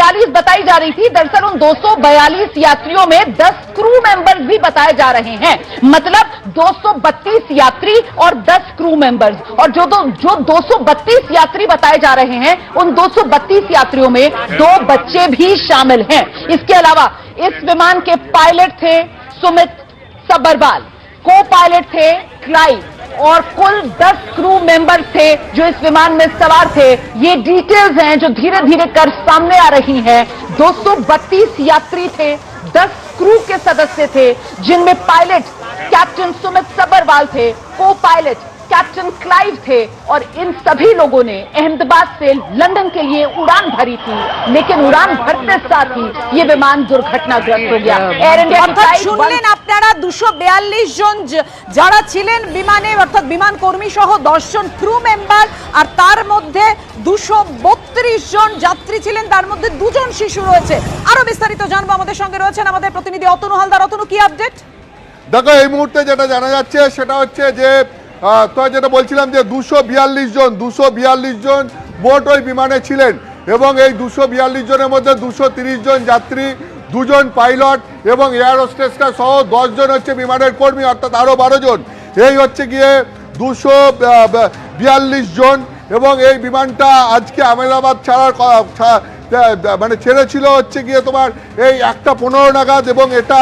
242 बताई जा रही थी। दरअसल उन 242 यात्रियों में 10 क्रू मेंबर्स भी बताए जा रहे हैं। मतलब 232 यात्री और 10 क्रू मेंबर्स। और जो 232 यात्री बताए जा रहे हैं, उन 232 यात्रियों में 2 बच्चे भी शामिल हैं। इसके अलावा इस विमान के पायलट थे सुमित सब्बरवाल, को पायलट थे क्लाइव, और कुल 10 क्रू मेंबर थे जो इस विमान में सवार थे। ये डिटेल्स हैं जो धीरे धीरे कर सामने आ रही हैं। 232 यात्री थे, 10 क्रू के सदस्य थे, जिनमें पायलट कैप्टन सुमित सब्बरवाल थे, को पायलट कैप्टन क्लाइव थे, और इन सभी लोगों ने अहमदाबाद से लंदन के लिए उड़ान भरी थी। लेकिन उड़ान भरते साथ ही ये विमान दुर्घटनाग्रस्त हो गया। एयर इंडिया শুনলেন আপনারা 242 জন যারা ছিলেন বিমানে, অর্থাৎ বিমান কর্মী সহ 10 জন ক্রু মেম্বার, আর তার মধ্যে 232 জন যাত্রী ছিলেন, তার মধ্যে 2 জন শিশু রয়েছে। আরো বিস্তারিত জানবো, আমাদের সঙ্গে রয়েছেন আমাদের প্রতিনিধি অতনু হালদার। অতনু, কি আপডেট? দেখো, এই মুহূর্তে যেটা জানা যাচ্ছে সেটা হচ্ছে যে তো যেটা বলছিলাম যে 242 জন মোট ওই বিমানে ছিলেন, এবং এই 242 জনের মধ্যে 230 জন যাত্রী, 2 জন পাইলট এবং এয়ার হোস্টেসরা সহ 10 জন হচ্ছে বিমানের কর্মী, অর্থাৎ আরও 12 জন। এই হচ্ছে গিয়ে 242 জন। এবং এই বিমানটা আজকে আহমেদাবাদ মানে ছেড়েছিল হচ্ছে গিয়ে তোমার এই 1:15 নাগাদ, এবং এটা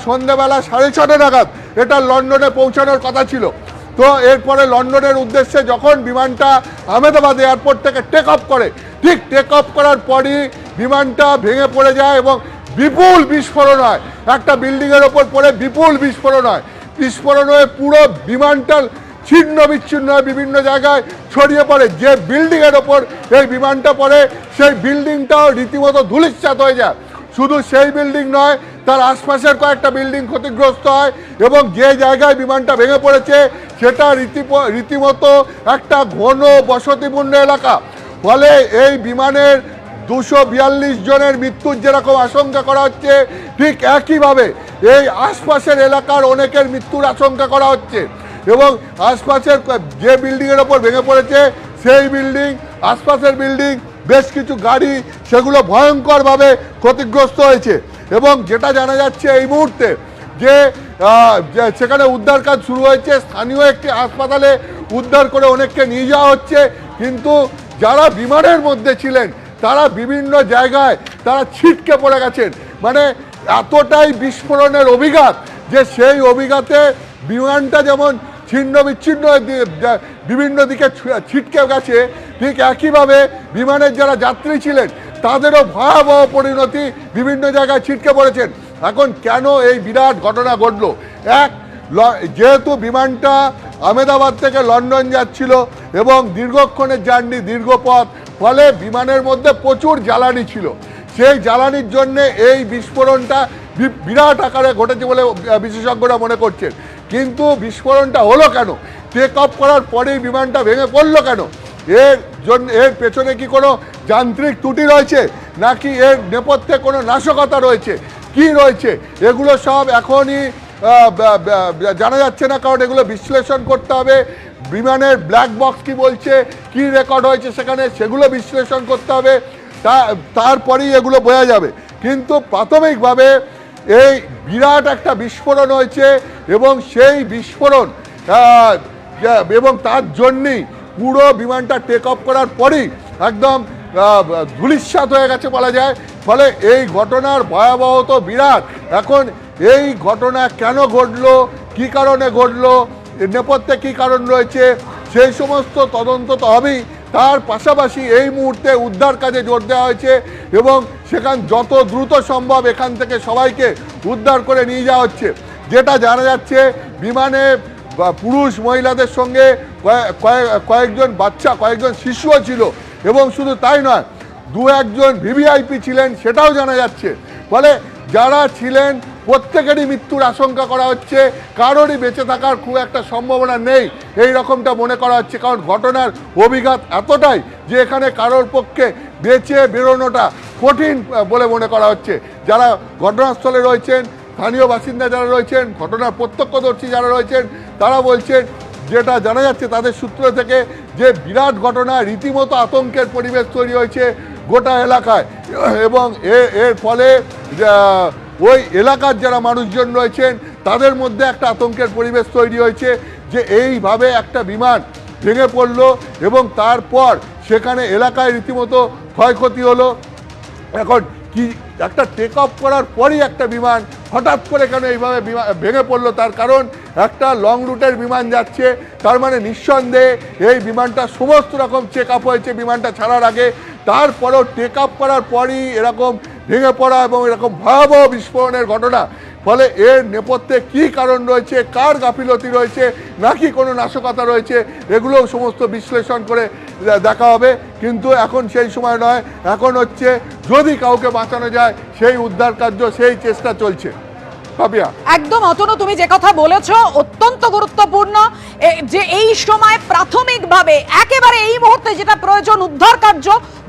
সন্ধ্যাবেলা 6:30 নাগাদ এটা লন্ডনে পৌঁছানোর কথা ছিল। তো এরপরে লন্ডনের উদ্দেশ্যে যখন বিমানটা আহমেদাবাদ এয়ারপোর্ট থেকে টেক অফ করে, ঠিক টেক অফ করার পরই বিমানটা ভেঙে পড়ে যায় এবং বিপুল বিস্ফোরণ হয়। একটা বিল্ডিংয়ের ওপর পড়ে বিপুল বিস্ফোরণ হয়। বিস্ফোরণ হয়ে পুরো বিমানটা ছিন্ন বিচ্ছিন্ন হয়ে বিভিন্ন জায়গায় ছড়িয়ে পড়ে। যে বিল্ডিংয়ের ওপর এই বিমানটা পড়ে সেই বিল্ডিংটাও রীতিমতো ধূলিসাৎ হয়ে যায়। শুধু সেই বিল্ডিং নয়, তার আশপাশের কয়েকটা বিল্ডিং ক্ষতিগ্রস্ত হয়, এবং যে জায়গায় বিমানটা ভেঙে পড়েছে সেটা রীতিমতো একটা ঘন বসতিপূর্ণ এলাকা। ফলে এই বিমানের 242 জনের মৃত্যুর যেরকম আশঙ্কা করা হচ্ছে, ঠিক একইভাবে এই আশপাশের এলাকার অনেকের মৃত্যুর আশঙ্কা করা হচ্ছে। এবং আশপাশের যে বিল্ডিংয়ের ওপর ভেঙে পড়েছে সেই বিল্ডিং, আশপাশের বিল্ডিং, বেশ কিছু গাড়ি, সেগুলো ভয়ঙ্করভাবে ক্ষতিগ্রস্ত হয়েছে। এবং যেটা জানা যাচ্ছে এই মুহূর্তে যে সেখানে উদ্ধার কাজ শুরু হয়েছে। স্থানীয় একটি হাসপাতালে উদ্ধার করে অনেককে নিয়ে যাওয়া হচ্ছে, কিন্তু যারা বিমানের মধ্যে ছিলেন তারা বিভিন্ন জায়গায় তারা ছিটকে পড়ে গেছেন। মানে এতটাই বিস্ফোরণের অভিঘাত যে সেই অভিঘাতে বিমানটা যেমন ছিন্ন বিচ্ছিন্ন বিভিন্ন দিকে ছিটকে গেছে, ঠিক একইভাবে বিমানের যারা যাত্রী ছিলেন তাদেরও ভয়াবহ পরিণতি, বিভিন্ন জায়গায় ছিটকে পড়েছেন। এখন কেন এই বিরাট ঘটনা ঘটলো? যেহেতু বিমানটা আহমেদাবাদ থেকে লন্ডন যাচ্ছিল এবং দীর্ঘক্ষণের জার্নি, দীর্ঘ পথ, ফলে বিমানের মধ্যে প্রচুর জ্বালানি ছিল। সেই জ্বালানির জন্যে এই বিস্ফোরণটা বিরাট আকারে ঘটেছে বলে বিশেষজ্ঞরা মনে করছেন। কিন্তু বিস্ফোরণটা হলো কেন? টেক অফ করার পরেই বিমানটা ভেঙে পড়লো কেন? এর পেছনে কি কোনো যান্ত্রিক ত্রুটি রয়েছে, নাকি এর নেপথ্যে কোনো নাশকতা রয়েছে, কি রয়েছে, এগুলো সব এখনই জানা যাচ্ছে না, কারণ এগুলো বিশ্লেষণ করতে হবে। বিমানের ব্ল্যাক বক্স কি বলছে, কি রেকর্ড হয়েছে সেখানে, সেগুলো বিশ্লেষণ করতে হবে, তারপরেই এগুলো বোঝা যাবে। কিন্তু প্রাথমিকভাবে এই বিরাট একটা বিস্ফোরণ হয়েছে, এবং সেই বিস্ফোরণ এবং তার জন্যেই পুরো বিমানটা টেক অফ করার পরই একদম ধূলিসাৎ হয়ে গেছে বলা যায়। ফলে এই ঘটনার ভয়াবহ তো বিরাট। এখন এই ঘটনা কেন ঘটলো, কি কারণে ঘটলো, নেপথ্যে কী কারণ রয়েছে, সেই সমস্ত তদন্ত তো হবেই। তার পাশাপাশি এই মুহূর্তে উদ্ধার কাজে জোর দেওয়া হয়েছে, এবং সেখান যত দ্রুত সম্ভব এখান থেকে সবাইকে উদ্ধার করে নিয়ে যাওয়া হচ্ছে। যেটা জানা যাচ্ছে, বিমানে পুরুষ মহিলাদের সঙ্গে কয়েকজন বাচ্চা, কয়েকজন শিশুও ছিল, এবং শুধু তাই নয়, 2-1 ভিভিআইপি ছিলেন, সেটাও জানা যাচ্ছে। ফলে যারা ছিলেন প্রত্যেকেরই মৃত্যুর আশঙ্কা করা হচ্ছে, কারোরই বেঁচে থাকার খুব একটা সম্ভাবনা নেই এই রকমটা মনে করা হচ্ছে। কারণ ঘটনার অভিঘাত এতটাই যে এখানে কারোর পক্ষে বেঁচে বেরোনোটা কঠিন বলে মনে করা হচ্ছে। যারা ঘটনাস্থলে রয়েছেন, স্থানীয় বাসিন্দা যারা রয়েছেন, ঘটনার প্রত্যক্ষদর্শী যারা রয়েছেন, তারা বলছেন, যেটা জানা যাচ্ছে তাদের সূত্র থেকে, যে বিরাট ঘটনা, রীতিমতো আতঙ্কের পরিবেশ তৈরি হয়েছে গোটা এলাকায়। এবং এর ফলে ওই এলাকার যারা মানুষজন রয়েছেন তাদের মধ্যে একটা আতঙ্কের পরিবেশ তৈরি হয়েছে যে এইভাবে একটা বিমান ভেঙে পড়লো এবং তারপর সেখানে এলাকায় রীতিমতো ক্ষয়ক্ষতি হলো। এখন কি একটা টেক অফ করার পরই একটা বিমান হঠাৎ করে কেন এইভাবে ভেঙে পড়লো, তার কারণ একটা লং রুটের বিমান যাচ্ছে, তার মানে নিঃসন্দেহে এই বিমানটা সমস্ত রকম চেক আপ হয়েছে বিমানটা ছাড়ার আগে, তারপরেও টেক আপ করার পরই এরকম ভেঙে পড়া এবং এরকম ভয়াবহ বিস্ফোরণের ঘটনা। ফলে এর নেপথ্যে কী কারণ রয়েছে, কার গাফিলতি রয়েছে, নাকি কোনো নাশকতা রয়েছে, এগুলোও সমস্ত বিশ্লেষণ করে দেখা হবে। কিন্তু এখন সেই সময় নয়, এখন হচ্ছে যদি কাউকে বাঁচানো যায় সেই উদ্ধার কার্য, সেই চেষ্টা চলছে। পাপিয়া, একদম অতনু, তুমি যে কথা বলেছো অত্যন্ত গুরুত্বপূর্ণ, যে এই সময় প্রাথমিকভাবে একেবারে এই মুহূর্তে যেটা প্রয়োজন উদ্ধার কার্য,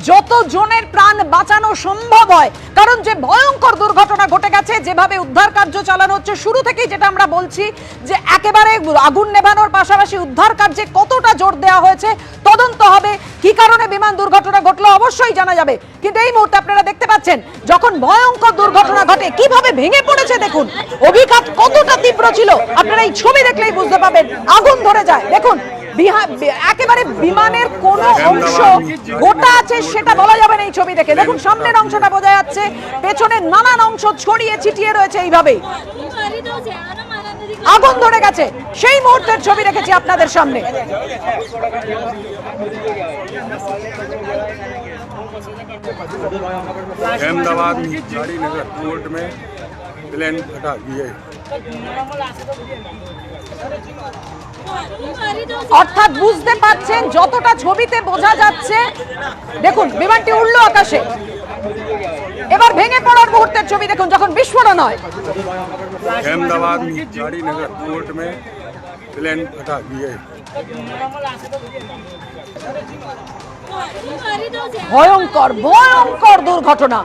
যত জনের প্রাণ বাঁচানো সম্ভব হয়, কারণ যে ভয়ঙ্কর দুর্ঘটনা ঘটে গেছে, যেভাবে উদ্ধার কার্য চালানো হচ্ছে শুরু থেকেই যেটা আমরা বলছি যে একেবারে আগুন নেভানোর পাশাপাশি উদ্ধার কার্যে কতটা জোর দেওয়া হয়েছে, তদন্ত হবে, কি কারণে বিমান দুর্ঘটনা ঘটলো অবশ্যই জানা যাবে। কিন্তু এই মুহূর্তে আপনারা দেখতে পাচ্ছেন যখন ভয়ঙ্কর দুর্ঘটনা ঘটে কিভাবে ভেঙে পড়েছে, দেখুন অভিঘাত কতটা তীব্র ছিল, আপনারা এই ছবি দেখলেই বুঝতে পাবেন, আগুন ধরে যায়। দেখুন একেবারে বিমানের কোন অংশ গোটা আছে সেটা বলা যাবে না এই ছবি দেখে। দেখুন সামনের অংশটা বোঝা যাচ্ছে, পেছনের নানান অংশ ছড়িয়ে ছিটিয়ে রয়েছে, এইভাবেই আগুন ধরে গেছে। সেই মুহূর্তের ছবি রেখেছি আপনাদের সামনে। अहमदाबाद गाड़ीनगर कोर्ट में प्लेन फटा ये অর্থাৎ বুঝতে পারছেন যতটা ছবিতে বোঝা যাচ্ছে, দেখুন বিমানটি উড়লো আকাশে, এবার ভেঙে পড়ার মুহূর্তের ছবি দেখুন যখন বিস্ফোরণ হয়। अहमदाबाद गाड़ीनगर कोर्ट में प्लेन फटा ये ভয়ঙ্কর ভয়ঙ্কর দুর্ঘটনা।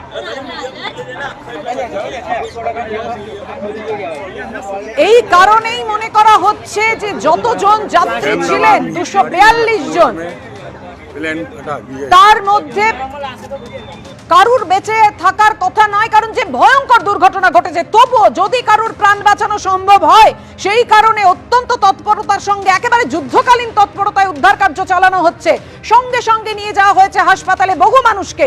এই কারণেই মনে করা হচ্ছে যে যতজন যাত্রী ছিলেন 242 জন, তার মধ্যে কারুর বেঁচে থাকার কথা নয়, কারণ যে ভয়ঙ্কর দুর্ঘটনা ঘটেছে। তবুও যদি কারুর প্রাণ বাঁচানো সম্ভব হয়, সেই কারণে অত্যন্ত তৎপরতার সঙ্গে একেবারে যুদ্ধকালীন তৎপরতায় উদ্ধার কার্য চালানো হচ্ছে। সঙ্গে সঙ্গে নিয়ে যাওয়া হয়েছে হাসপাতালে বহু মানুষকে।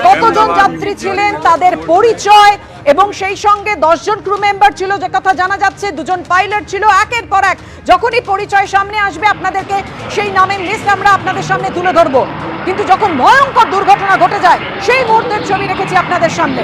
কতজন যাত্রী ছিলেন তাদের পরিচয় এবং সেই সঙ্গে 10 জন ক্রু মেম্বার ছিল যে কথা জানা যাচ্ছে, 2 জন পাইলট ছিল। একের পর এক যখনই পরিচয় সামনে আসবে আপনাদেরকে সেই নামের লিস্ট আমরা আপনাদের সামনে তুলে ধরবো। কিন্তু যখন ভয়ঙ্কর দুর্ঘটনা ঘটে যায় সেই মুহূর্তের ছবি রেখেছি আপনাদের সামনে।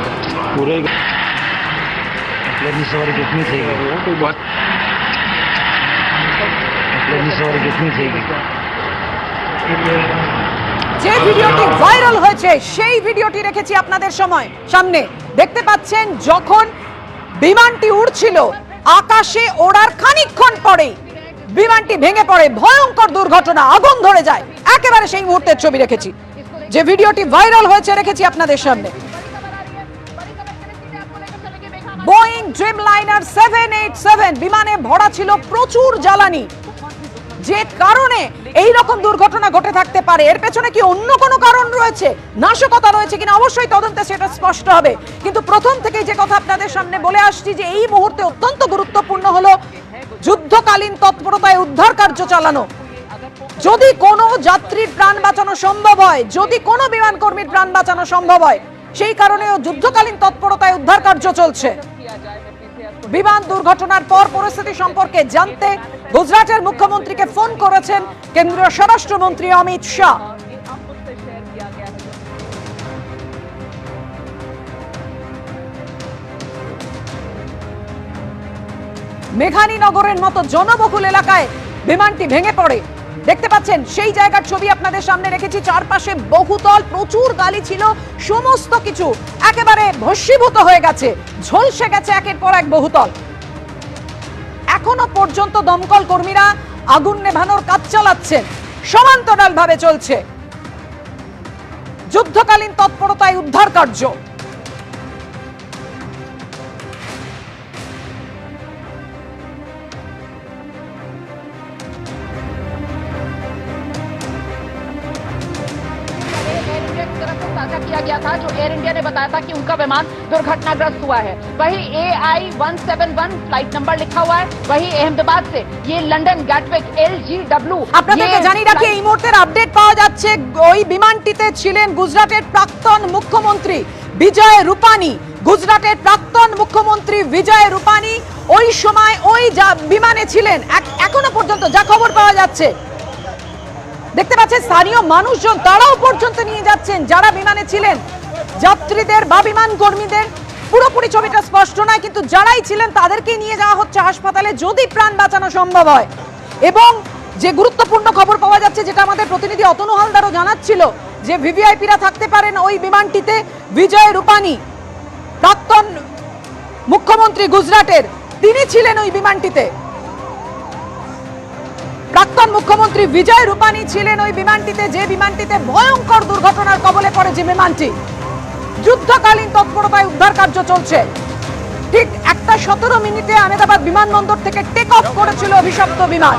যে ভিডিওটি ভাইরাল হয়েছে সেই ভিডিওটি রেখেছি আপনাদের সামনে। দেখতে পাচ্ছেন যখন বিমানটি উড়ছিল, আকাশে ওড়ার খানিকক্ষণ পরেই বিমানটি ভেঙে পড়ে, ভয়ঙ্কর দুর্ঘটনা, আগুন ধরে যায়। একেবারে সেই মুহূর্তের ছবি রেখেছি, যে ভিডিওটি ভাইরাল হয়েছে রেখেছি আপনাদের সামনে। বোয়িং ড্রিমলাইনার 787 বিমানে ভরা ছিল প্রচুর জ্বালানি, যে কারণে এই রকম দুর্ঘটনা ঘটে থাকতে পারে। এর পেছনে কি অন্য কোনো কারণ রয়েছে, নাশকতা রয়েছে কিনা অবশ্যই তদন্তে সেটা স্পষ্ট হবে। কিন্তু প্রথম থেকেই যে কথা আপনাদের সামনে বলে আসছি যে এই মুহূর্তে অত্যন্ত গুরুত্বপূর্ণ হলো যুদ্ধকালীন তৎপরতায় উদ্ধার কার্য চালানো। যদি কোনো যাত্রীর প্রাণ বাঁচানো সম্ভব হয়, যদি কোনো বিমান কর্মীর প্রাণ বাঁচানো সম্ভব হয়, সেই কারণেও যুদ্ধকালীন তৎপরতায় উদ্ধার কার্য চলছে। বিমান দুর্ঘটনার পর পরিস্থিতি সম্পর্কে জানতে গুজরাটের মুখ্যমন্ত্রীকে ফোন করেছেন কেন্দ্রীয় স্বরাষ্ট্রমন্ত্রী অমিত শাহ। মেঘানীনগরের মতো জনবহুল এলাকায় বিমানটি ভেঙে পড়ে। দেখতে পাচ্ছেন সেই জায়গার ছবি আপনাদের সামনে রেখেছি। চারপাশে বহুতল, প্রচুর গালি ছিল, সমস্ত কিছু একেবারে ভস্মীভূত হয়ে গেছে, ঝলসে গেছে একের পর এক বহুতল। এখনো পর্যন্ত দমকল কর্মীরা আগুন নেভানোর কাজ চালাচ্ছেন, সমান্তরালভাবে চলছে যুদ্ধকালীন তৎপরতায় উদ্ধার কার্য। किया गया था जो एयर इंडिया ने बताया था कि उनका विमान दुर्घटनाग्रस्त हुआ है। वही AI-171 फ्लाइट नंबर लिखा हुआ है, वही अहमदाबाद से ये लंदन गैटविक LGW। আপনাদেরকে জানি রাখি এই মুহূর্তের আপডেট পাওয়া যাচ্ছে ওই বিমানটিতে ছিলেন গুজরাটের প্রাক্তন মুখ্যমন্ত্রী বিজয় রূপানী। গুজরাটের প্রাক্তন মুখ্যমন্ত্রী বিজয় রূপানী ওই সময় ওই বিমানে ছিলেন। এখনো পর্যন্ত যা খবর পাওয়া যাচ্ছে, দেখতে পাচ্ছেন স্থানীয় মানুষজন তারাও পর্যন্ত নিয়ে যাচ্ছেন যারা বিমানে ছিলেন, যাত্রীদের বা বিমান কর্মীদের। পুরোপুরি ছবিটা স্পষ্ট নয়, কিন্তু যারাই ছিলেন তাদেরকে নিয়ে যাওয়া হচ্ছে হাসপাতালে যদি প্রাণ বাঁচানো সম্ভব হয়। এবং যে গুরুত্বপূর্ণ খবর পাওয়া যাচ্ছে, যেটা আমাদের প্রতিনিধি অতনু হালদারও জানাচ্ছিল, যে ভিভিআইপিরা থাকতে পারেন ওই বিমানটিতে। বিজয় রূপানী প্রাক্তন মুখ্যমন্ত্রী গুজরাটের, তিনি ছিলেন ওই বিমানটিতে। প্রাক্তন মুখ্যমন্ত্রী বিজয় রূপানী ছিলেন ওই বিমানটিতে, যে বিমানটিতে ভয়ঙ্কর দুর্ঘটনার কবলে পড়ে যে বিমানটি। যুদ্ধকালীন তৎপরতায় উদ্ধার কার্য চলছে। ঠিক 1:17 মিনিটে আহমেদাবাদ বিমানবন্দর থেকে টেক অফ করেছিল অভিশপ্ত বিমান।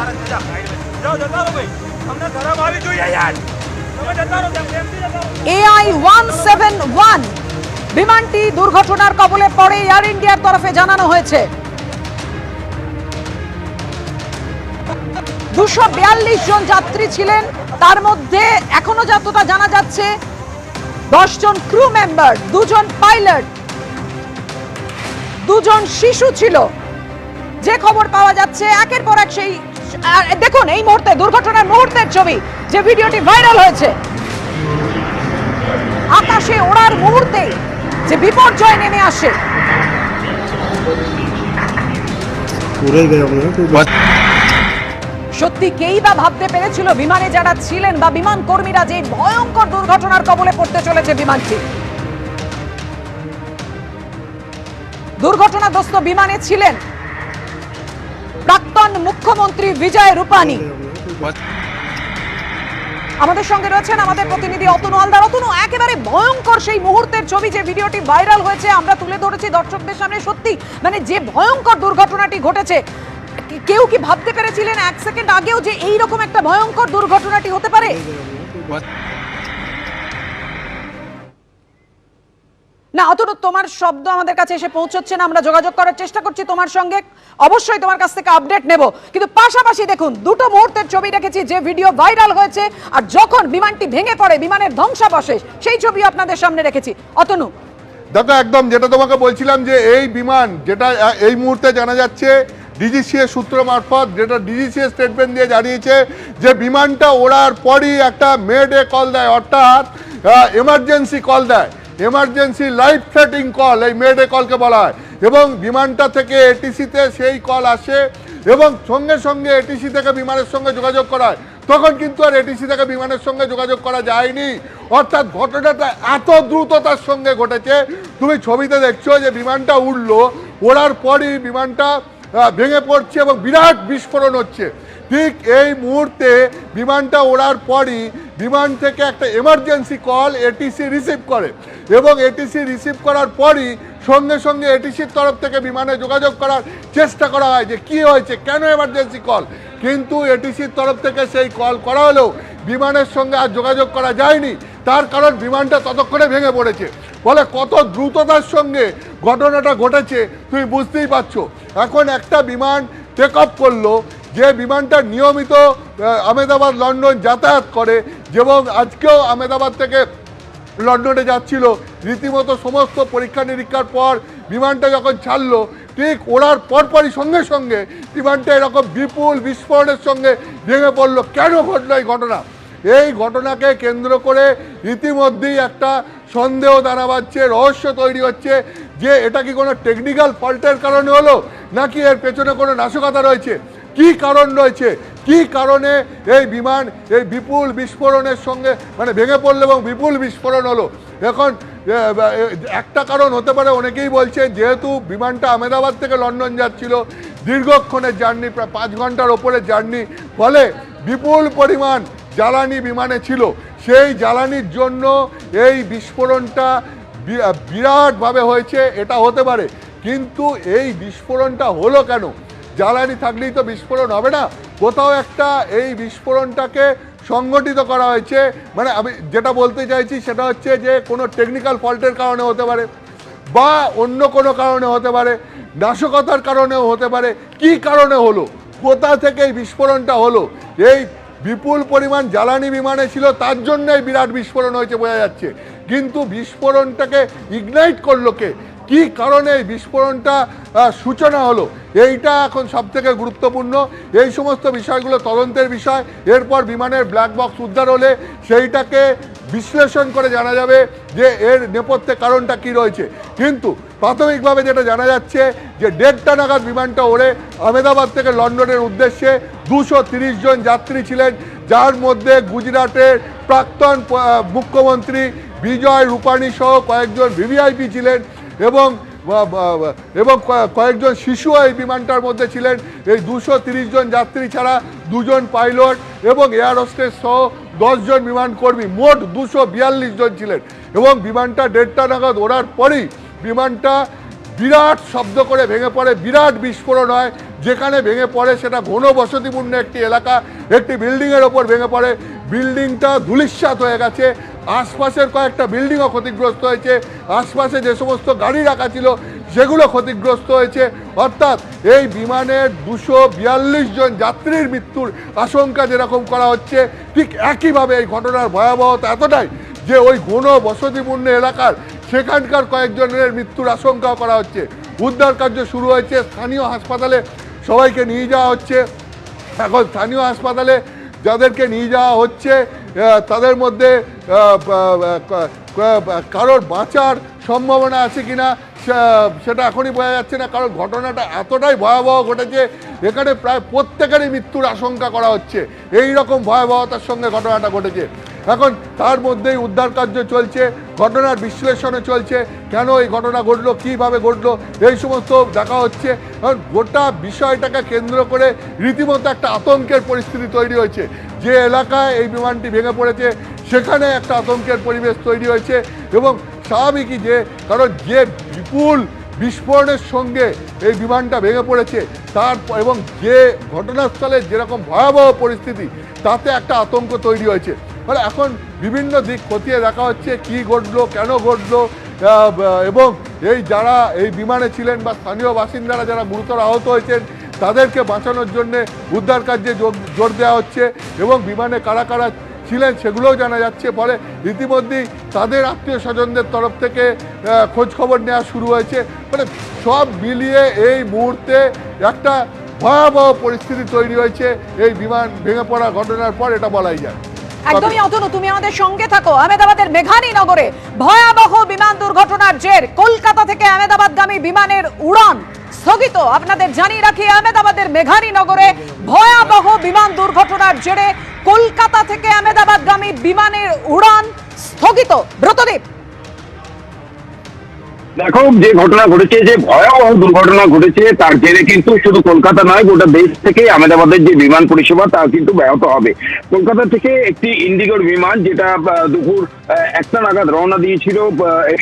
AI-171 বিমানটি দুর্ঘটনার কবলে পড়ে এয়ার ইন্ডিয়ার তরফে জানানো হয়েছে। 242 জন যাত্রী ছিলেন, তার মধ্যে এখনো যতটা জানা যাচ্ছে 10 জন ক্রু মেম্বার, 2 জন পাইলট, 2 জন শিশু ছিল। যে খবর পাওয়া যাচ্ছে একের পর এক সেই দেখুন এই মুহূর্তে দুর্ঘটনার মুহূর্তের ছবি, যে ভিডিওটি ভাইরাল হয়েছে। আকাশে ওড়ার মুহূর্তে যে বিপর্যয় নেমে আসে, সত্যি কেই বা ভাবতে পেরেছিল বিমানে যারা ছিলেন বা বিমান কর্মীরা যে ভয়ঙ্কর দুর্ঘটনার কবলে পড়তে চলেছে বিমানটি। দুর্ঘটনাগ্রস্ত বিমানে ছিলেন প্রাক্তন মুখ্যমন্ত্রী বিজয় রূপানী। আমাদের সঙ্গে রয়েছেন আমাদের প্রতিনিধি অতনু হালদার। অতনু, একেবারে ভয়ঙ্কর সেই মুহূর্তের ছবি, যে ভিডিওটি ভাইরাল হয়েছে, আমরা তুলে ধরেছি দর্শকদের সামনে। সত্যি মানে যে ভয়ঙ্কর দুর্ঘটনাটি ঘটেছে, কেউ কি ভাবতে পেরেছিলেন 1 সেকেন্ড আগেও যে এইরকম একটা ভয়ঙ্কর দুর্ঘটনাটি হতে পারে? না অতনু, তোমার শব্দ আমাদের কাছে এসে পৌঁছচ্ছে না, আমরা যোগাযোগ করার চেষ্টা করছি তোমার সঙ্গে, অবশ্যই তোমার কাছ থেকে আপডেট নেব। কিন্তু পাশাপাশি দেখুন দুটো মুহূর্তের ছবি রেখেছি, যে ভিডিও ভাইরাল হয়েছে আর যখন বিমানটি ভেঙে পড়ে, বিমানের ধ্বংসাবশেষ, সেই ছবি আপনাদের সামনে রেখেছি। অতনু দেখো, একদম যেটা তোমাকে বলছিলাম, যে এই বিমান যেটা এই মুহূর্তে জানা যাচ্ছে ডিজিসিএ সূত্র মারফত, যেটা ডিজিসিএ স্টেটমেন্ট দিয়ে জানিয়েছে যে বিমানটা ওড়ার পরই একটা মেডে কল দেয়, অর্থাৎ এমার্জেন্সি কল দেয়, এমার্জেন্সি লাইফ থ্রেটিং কল, এই মেডে কলকে বলা হয়। এবং বিমানটা থেকে এটিসিতে সেই কল আসে এবং সঙ্গে সঙ্গে এটিসি থেকে বিমানের সঙ্গে যোগাযোগ করা হয়। তখন কিন্তু আর এটিসি থেকে বিমানের সঙ্গে যোগাযোগ করা যায়নি, অর্থাৎ ঘটনাটা এত দ্রুততার সঙ্গে ঘটেছে। তুমি ছবিতে দেখছো যে বিমানটা উড়লো, ওড়ার পরই বিমানটা ভেঙে পড়ছে এবং বিরাট বিস্ফোরণ হচ্ছে। ঠিক এই মুহূর্তে বিমানটা ওড়ার পরই বিমান থেকে একটা এমার্জেন্সি কল এটিসি রিসিভ করে এবং এটিসি রিসিভ করার পরই সঙ্গে সঙ্গে এটিসির তরফ থেকে বিমানে যোগাযোগ করার চেষ্টা করা হয় যে কী হয়েছে, কেন এমার্জেন্সি কল। কিন্তু এটিসির তরফ থেকে সেই কল করা হলেও বিমানের সঙ্গে আর যোগাযোগ করা যায়নি, তার কারণ বিমানটা ততক্ষণে ভেঙে পড়েছে। ফলে কত দ্রুততার সঙ্গে ঘটনাটা ঘটেছে তুমি বুঝতেই পারছো। এখন একটা বিমান টেক অফ করলো, যে বিমানটা নিয়মিত আহমেদাবাদ লন্ডন যাতায়াত করে, এবং আজকেও আহমেদাবাদ থেকে লন্ডনে যাচ্ছিল, রীতিমতো সমস্ত পরীক্ষা নিরীক্ষার পর বিমানটা যখন ছাড়লো, ঠিক ওড়ার পরপরই সঙ্গে সঙ্গে বিমানটা এরকম বিপুল বিস্ফোরণের সঙ্গে ভেঙে পড়লো। কেন ঘটলো এই ঘটনা? এই ঘটনাকে কেন্দ্র করে রীতিমধ্যেই একটা সন্দেহ দানা বাঁধছে, রহস্য তৈরি হচ্ছে যে এটা কি কোনো টেকনিক্যাল ফল্টের কারণে হলো, নাকি এর পেছনে কোনো নাশকতা রয়েছে, কি কারণ রয়েছে, কি কারণে এই বিমান এই বিপুল বিস্ফোরণের সঙ্গে মানে ভেঙে পড়লো এবং বিপুল বিস্ফোরণ হলো। এখন একটা কারণ হতে পারে, অনেকেই বলছে যেহেতু বিমানটা আহমেদাবাদ থেকে লন্ডন যাচ্ছিল, দীর্ঘক্ষণের জার্নি, প্রায় 5 ঘন্টার ওপরে জার্নি, ফলে বিপুল পরিমাণ জ্বালানি বিমানে ছিল, সেই জ্বালানির জন্য এই বিস্ফোরণটা বিরাটভাবে হয়েছে, এটা হতে পারে। কিন্তু এই বিস্ফোরণটা হলো কেন? জ্বালানি থাকলেই তো বিস্ফোরণ হবে না, কোথাও একটা এই বিস্ফোরণটাকে সংগঠিত করা হয়েছে। মানে আমি যেটা বলতে চাইছি সেটা হচ্ছে যে কোনো টেকনিক্যাল ফল্টের কারণে হতে পারে বা অন্য কোনো কারণে হতে পারে, নাশকতার কারণেও হতে পারে। কি কারণে হলো, কোথা থেকে এই বিস্ফোরণটা হলো, এই বিপুল পরিমাণ জ্বালানি বিমানে ছিল তার জন্যই বিরাট বিস্ফোরণ হয়েছে বোঝা যাচ্ছে, কিন্তু বিস্ফোরণটাকে ইগনাইট করলো কে, কি কারণে এই বিস্ফোরণটা সূচনা হলো, এইটা এখন সবথেকে গুরুত্বপূর্ণ। এই সমস্ত বিষয়গুলো তদন্তের বিষয়। এরপর বিমানের ব্ল্যাক বক্স উদ্ধার হলে সেইটাকে বিশ্লেষণ করে জানা যাবে যে এর নেপথ্যে কারণটা কি রয়েছে। কিন্তু প্রাথমিকভাবে যেটা জানা যাচ্ছে যে 1:30টা নাগাদ বিমানটা ওড়ে আহমেদাবাদ থেকে লন্ডনের উদ্দেশ্যে। 230 জন যাত্রী ছিলেন, যার মধ্যে গুজরাটের প্রাক্তন মুখ্যমন্ত্রী বিজয় রূপানি সহ কয়েকজন ভিভিআইপি ছিলেন এবং কয়েকজন শিশু এই বিমানটার মধ্যে ছিলেন। এই 230 জন যাত্রী ছাড়া 2 জন পাইলট এবং এয়ার হোস্টেস সহ 10 জন বিমান কর্মী, মোট 242 জন ছিলেন। এবং বিমানটা 1:30টা নাগাদ ওড়ার পরেই বিমানটা বিরাট শব্দ করে ভেঙে পড়ে, বিরাট বিস্ফোরণ হয়। যেখানে ভেঙে পড়ে সেটা ঘন বসতিপূর্ণ একটি এলাকা, একটি বিল্ডিংয়ের ওপর ভেঙে পড়ে। বিল্ডিংটা ধূলিসাৎ হয়ে গেছে, আশপাশের কয়েকটা বিল্ডিংও ক্ষতিগ্রস্ত হয়েছে, আশপাশে যে সমস্ত গাড়ি রাখা ছিল সেগুলো ক্ষতিগ্রস্ত হয়েছে। অর্থাৎ এই বিমানের 242 জন যাত্রীর মৃত্যুর আশঙ্কা যেরকম করা হচ্ছে, ঠিক একইভাবে এই ঘটনার ভয়াবহতা এতটাই যে ওই ঘন বসতিপূর্ণ এলাকার সেখানকার কয়েকজনের মৃত্যুর আশঙ্কাও করা হচ্ছে। উদ্ধার কার্য শুরু হয়েছে, স্থানীয় হাসপাতালে সবাইকে নিয়ে যাওয়া হচ্ছে। এখন স্থানীয় হাসপাতালে যাদেরকে নিয়ে যাওয়া হচ্ছে তাদের মধ্যে কারোর বাঁচার সম্ভাবনা আছে কিনা সেটা এখনই বোঝা যাচ্ছে না, কারণ ঘটনাটা এতটাই ভয়াবহ ঘটেছে, এখানে প্রায় প্রত্যেকেরই মৃত্যুর আশঙ্কা করা হচ্ছে। এই রকম ভয়াবহতার সঙ্গে ঘটনাটা ঘটেছে। এখন তার মধ্যেই উদ্ধার কার্য চলছে, ঘটনার বিশ্লেষণও চলছে, কেন এই ঘটনা ঘটলো, কীভাবে ঘটলো, এই সমস্ত দেখা হচ্ছে। কারণ গোটা বিষয়টাকে কেন্দ্র করে রীতিমতো একটা আতঙ্কের পরিস্থিতি তৈরি হয়েছে। যে এলাকায় এই বিমানটি ভেঙে পড়েছে সেখানে একটা আতঙ্কের পরিবেশ তৈরি হয়েছে। এবং স্বাভাবিকই যে, কারণ যে বিপুল বিস্ফোরণের সঙ্গে এই বিমানটা ভেঙে পড়েছে তার এবং যে ঘটনাস্থলের যেরকম ভয়াবহ পরিস্থিতি, তাতে একটা আতঙ্ক তৈরি হয়েছে। মানে এখন বিভিন্ন দিক খতিয়ে দেখা হচ্ছে কি ঘটলো, কেন ঘটলো, এবং এই যারা এই বিমানে ছিলেন বা স্থানীয় বাসিন্দারা যারা গুরুতর আহত হয়েছেন তাদেরকে বাঁচানোর জন্যে উদ্ধার কার্যে জোর দেওয়া হচ্ছে এবং বিমানে কারা কারা ছিলেন সেগুলোও জানা যাচ্ছে। ফলে ইতিমধ্যেই তাদের আত্মীয় স্বজনদের তরফ থেকে খোঁজখবর নেওয়া শুরু হয়েছে। মানে সব মিলিয়ে এই মুহূর্তে একটা ভয়াবহ পরিস্থিতি তৈরি হয়েছে এই বিমান ভেঙে পড়া ঘটনার পর, এটা বলাই যায়। একদমই অতনু, তুমি আমাদের সঙ্গে থাকো। আহমেদাবাদের মেঘানী নগরে ভয়াবহ বিমান দুর্ঘটনার জের কলকাতা থেকে আহমেদাবাদগামী বিমানের উড়ান স্থগিত। আপনাদের জানিয়ে রাখি, আহমেদাবাদের মেঘানী নগরে ভয়াবহ বিমান দুর্ঘটনার জেরে কলকাতা থেকে আহমেদাবাদগামী বিমানের উড়ান স্থগিত। ব্রতদীপ, দেখো, যে ঘটনা ঘটেছে, যে ভয়াবহ দুর্ঘটনা ঘটেছে, তার জেরে কিন্তু শুধু কলকাতা নয়, গোটা দেশ থেকে আহমেদাবাদের যে বিমান পরিষেবা তা কিন্তু ব্যাহত হবে। কলকাতা থেকে একটি ইন্ডিগোর বিমান যেটা দুপুর 1টা নাগাদ রওনা দিয়েছিল,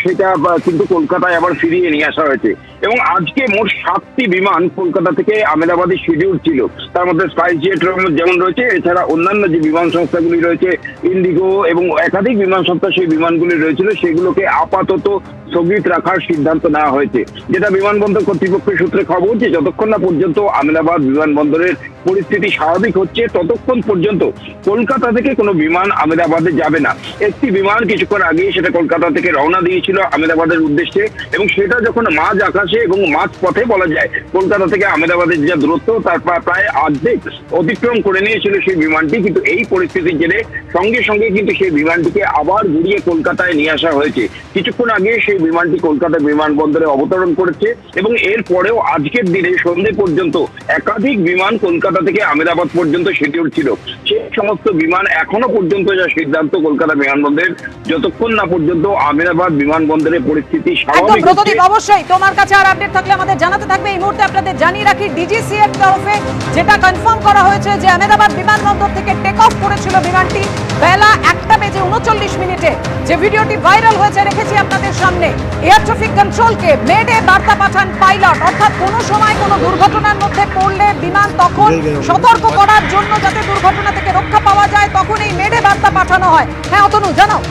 সেটা কিন্তু কলকাতায় আবার ফিরিয়ে নিয়ে আসা হয়েছে। এবং আজকে মোট 7টি বিমান কলকাতা থেকে আহমেদাবাদে শিডিউল ছিল। তার মধ্যে স্পাইসজেট যেমন রয়েছে, এছাড়া অন্যান্য যে বিমান সংস্থাগুলি রয়েছে, ইন্ডিগো এবং একাধিক বিমান সংস্থা সেই বিমানগুলি রয়েছিল, সেগুলোকে আপাতত স্থগিত রাখার সিদ্ধান্ত নেওয়া হয়েছে। যেটা বিমানবন্দর কর্তৃপক্ষের সূত্রে খবর, যে যতক্ষণ না পর্যন্ত আহমেদাবাদ বিমানবন্দরের পরিস্থিতি স্বাভাবিক হচ্ছে ততক্ষণ পর্যন্ত কলকাতা থেকে কোনো বিমান আহমেদাবাদে যাবে না। একটি বিমান কিছুক্ষণ আগে সেটা কলকাতা থেকে রওনা দিয়েছিল আহমেদাবাদের উদ্দেশ্যে, এবং সেটা যখন মাঝ আকাশে এবং মাঝ পথে বলা যায় কলকাতা থেকে আহমেদাবাদের যে দূরত্ব তার প্রায় অর্ধেক অতিক্রম করে নিয়েছিল সেই বিমানটি। কিন্তু এই পরিস্থিতির জেরে সঙ্গে সঙ্গে কিন্তু সেই বিমানটিকে আবার ঘুরিয়ে কলকাতায় নিয়ে আসা হয়েছে। কিছুক্ষণ আগে সেই বিমানটি কলকাতা বিমানবন্দরে অবতরণ করেছে এবং এর পরেও আজকের দিনে সন্ধ্যে পর্যন্ত একাধিক বিমান কলকাতা থেকে আহমেদাবাদ পর্যন্ত শিডিউল ছিল। সেই সমস্ত বিমান এখনো পর্যন্ত যা সিদ্ধান্ত কলকাতা বিমানবন্দরের, যতক্ষণ না পর্যন্ত আহমেদাবাদ বিমানবন্দরের পরিস্থিতি স্বাভাবিক হচ্ছে। অবশ্যই তোমার কাছে আর আপডেট থাকলে আমাদের জানাতে থাকবে। এই মুহূর্তে আপনাদের জানিয়ে রাখি ডিজিসি এর তরফে যেটা কনফার্ম করা হয়েছে যে আহমেদাবাদ বিমানবন্দর থেকে টেক অফ করেছিল বিমানটি বেলা 1:39 যে ভিডিওটি ভাইরাল হয়েছে রেখেছি আপনাদের সামনে। এয়ার ট্রাফিক কন্ট্রোলকে মেডে বার্তা পাঠান পাইলট, অর্থাৎ কোনো সময় কোনো দুর্ঘটনার মধ্যে পড়লে বিমান তখন সতর্ক করার জন্য যাতে দুর্ঘটনা থেকে রক্ষা পাওয়া যায় তখন এই মেডে বার্তা পাঠানো হয়। হ্যাঁ অতনু জানাও।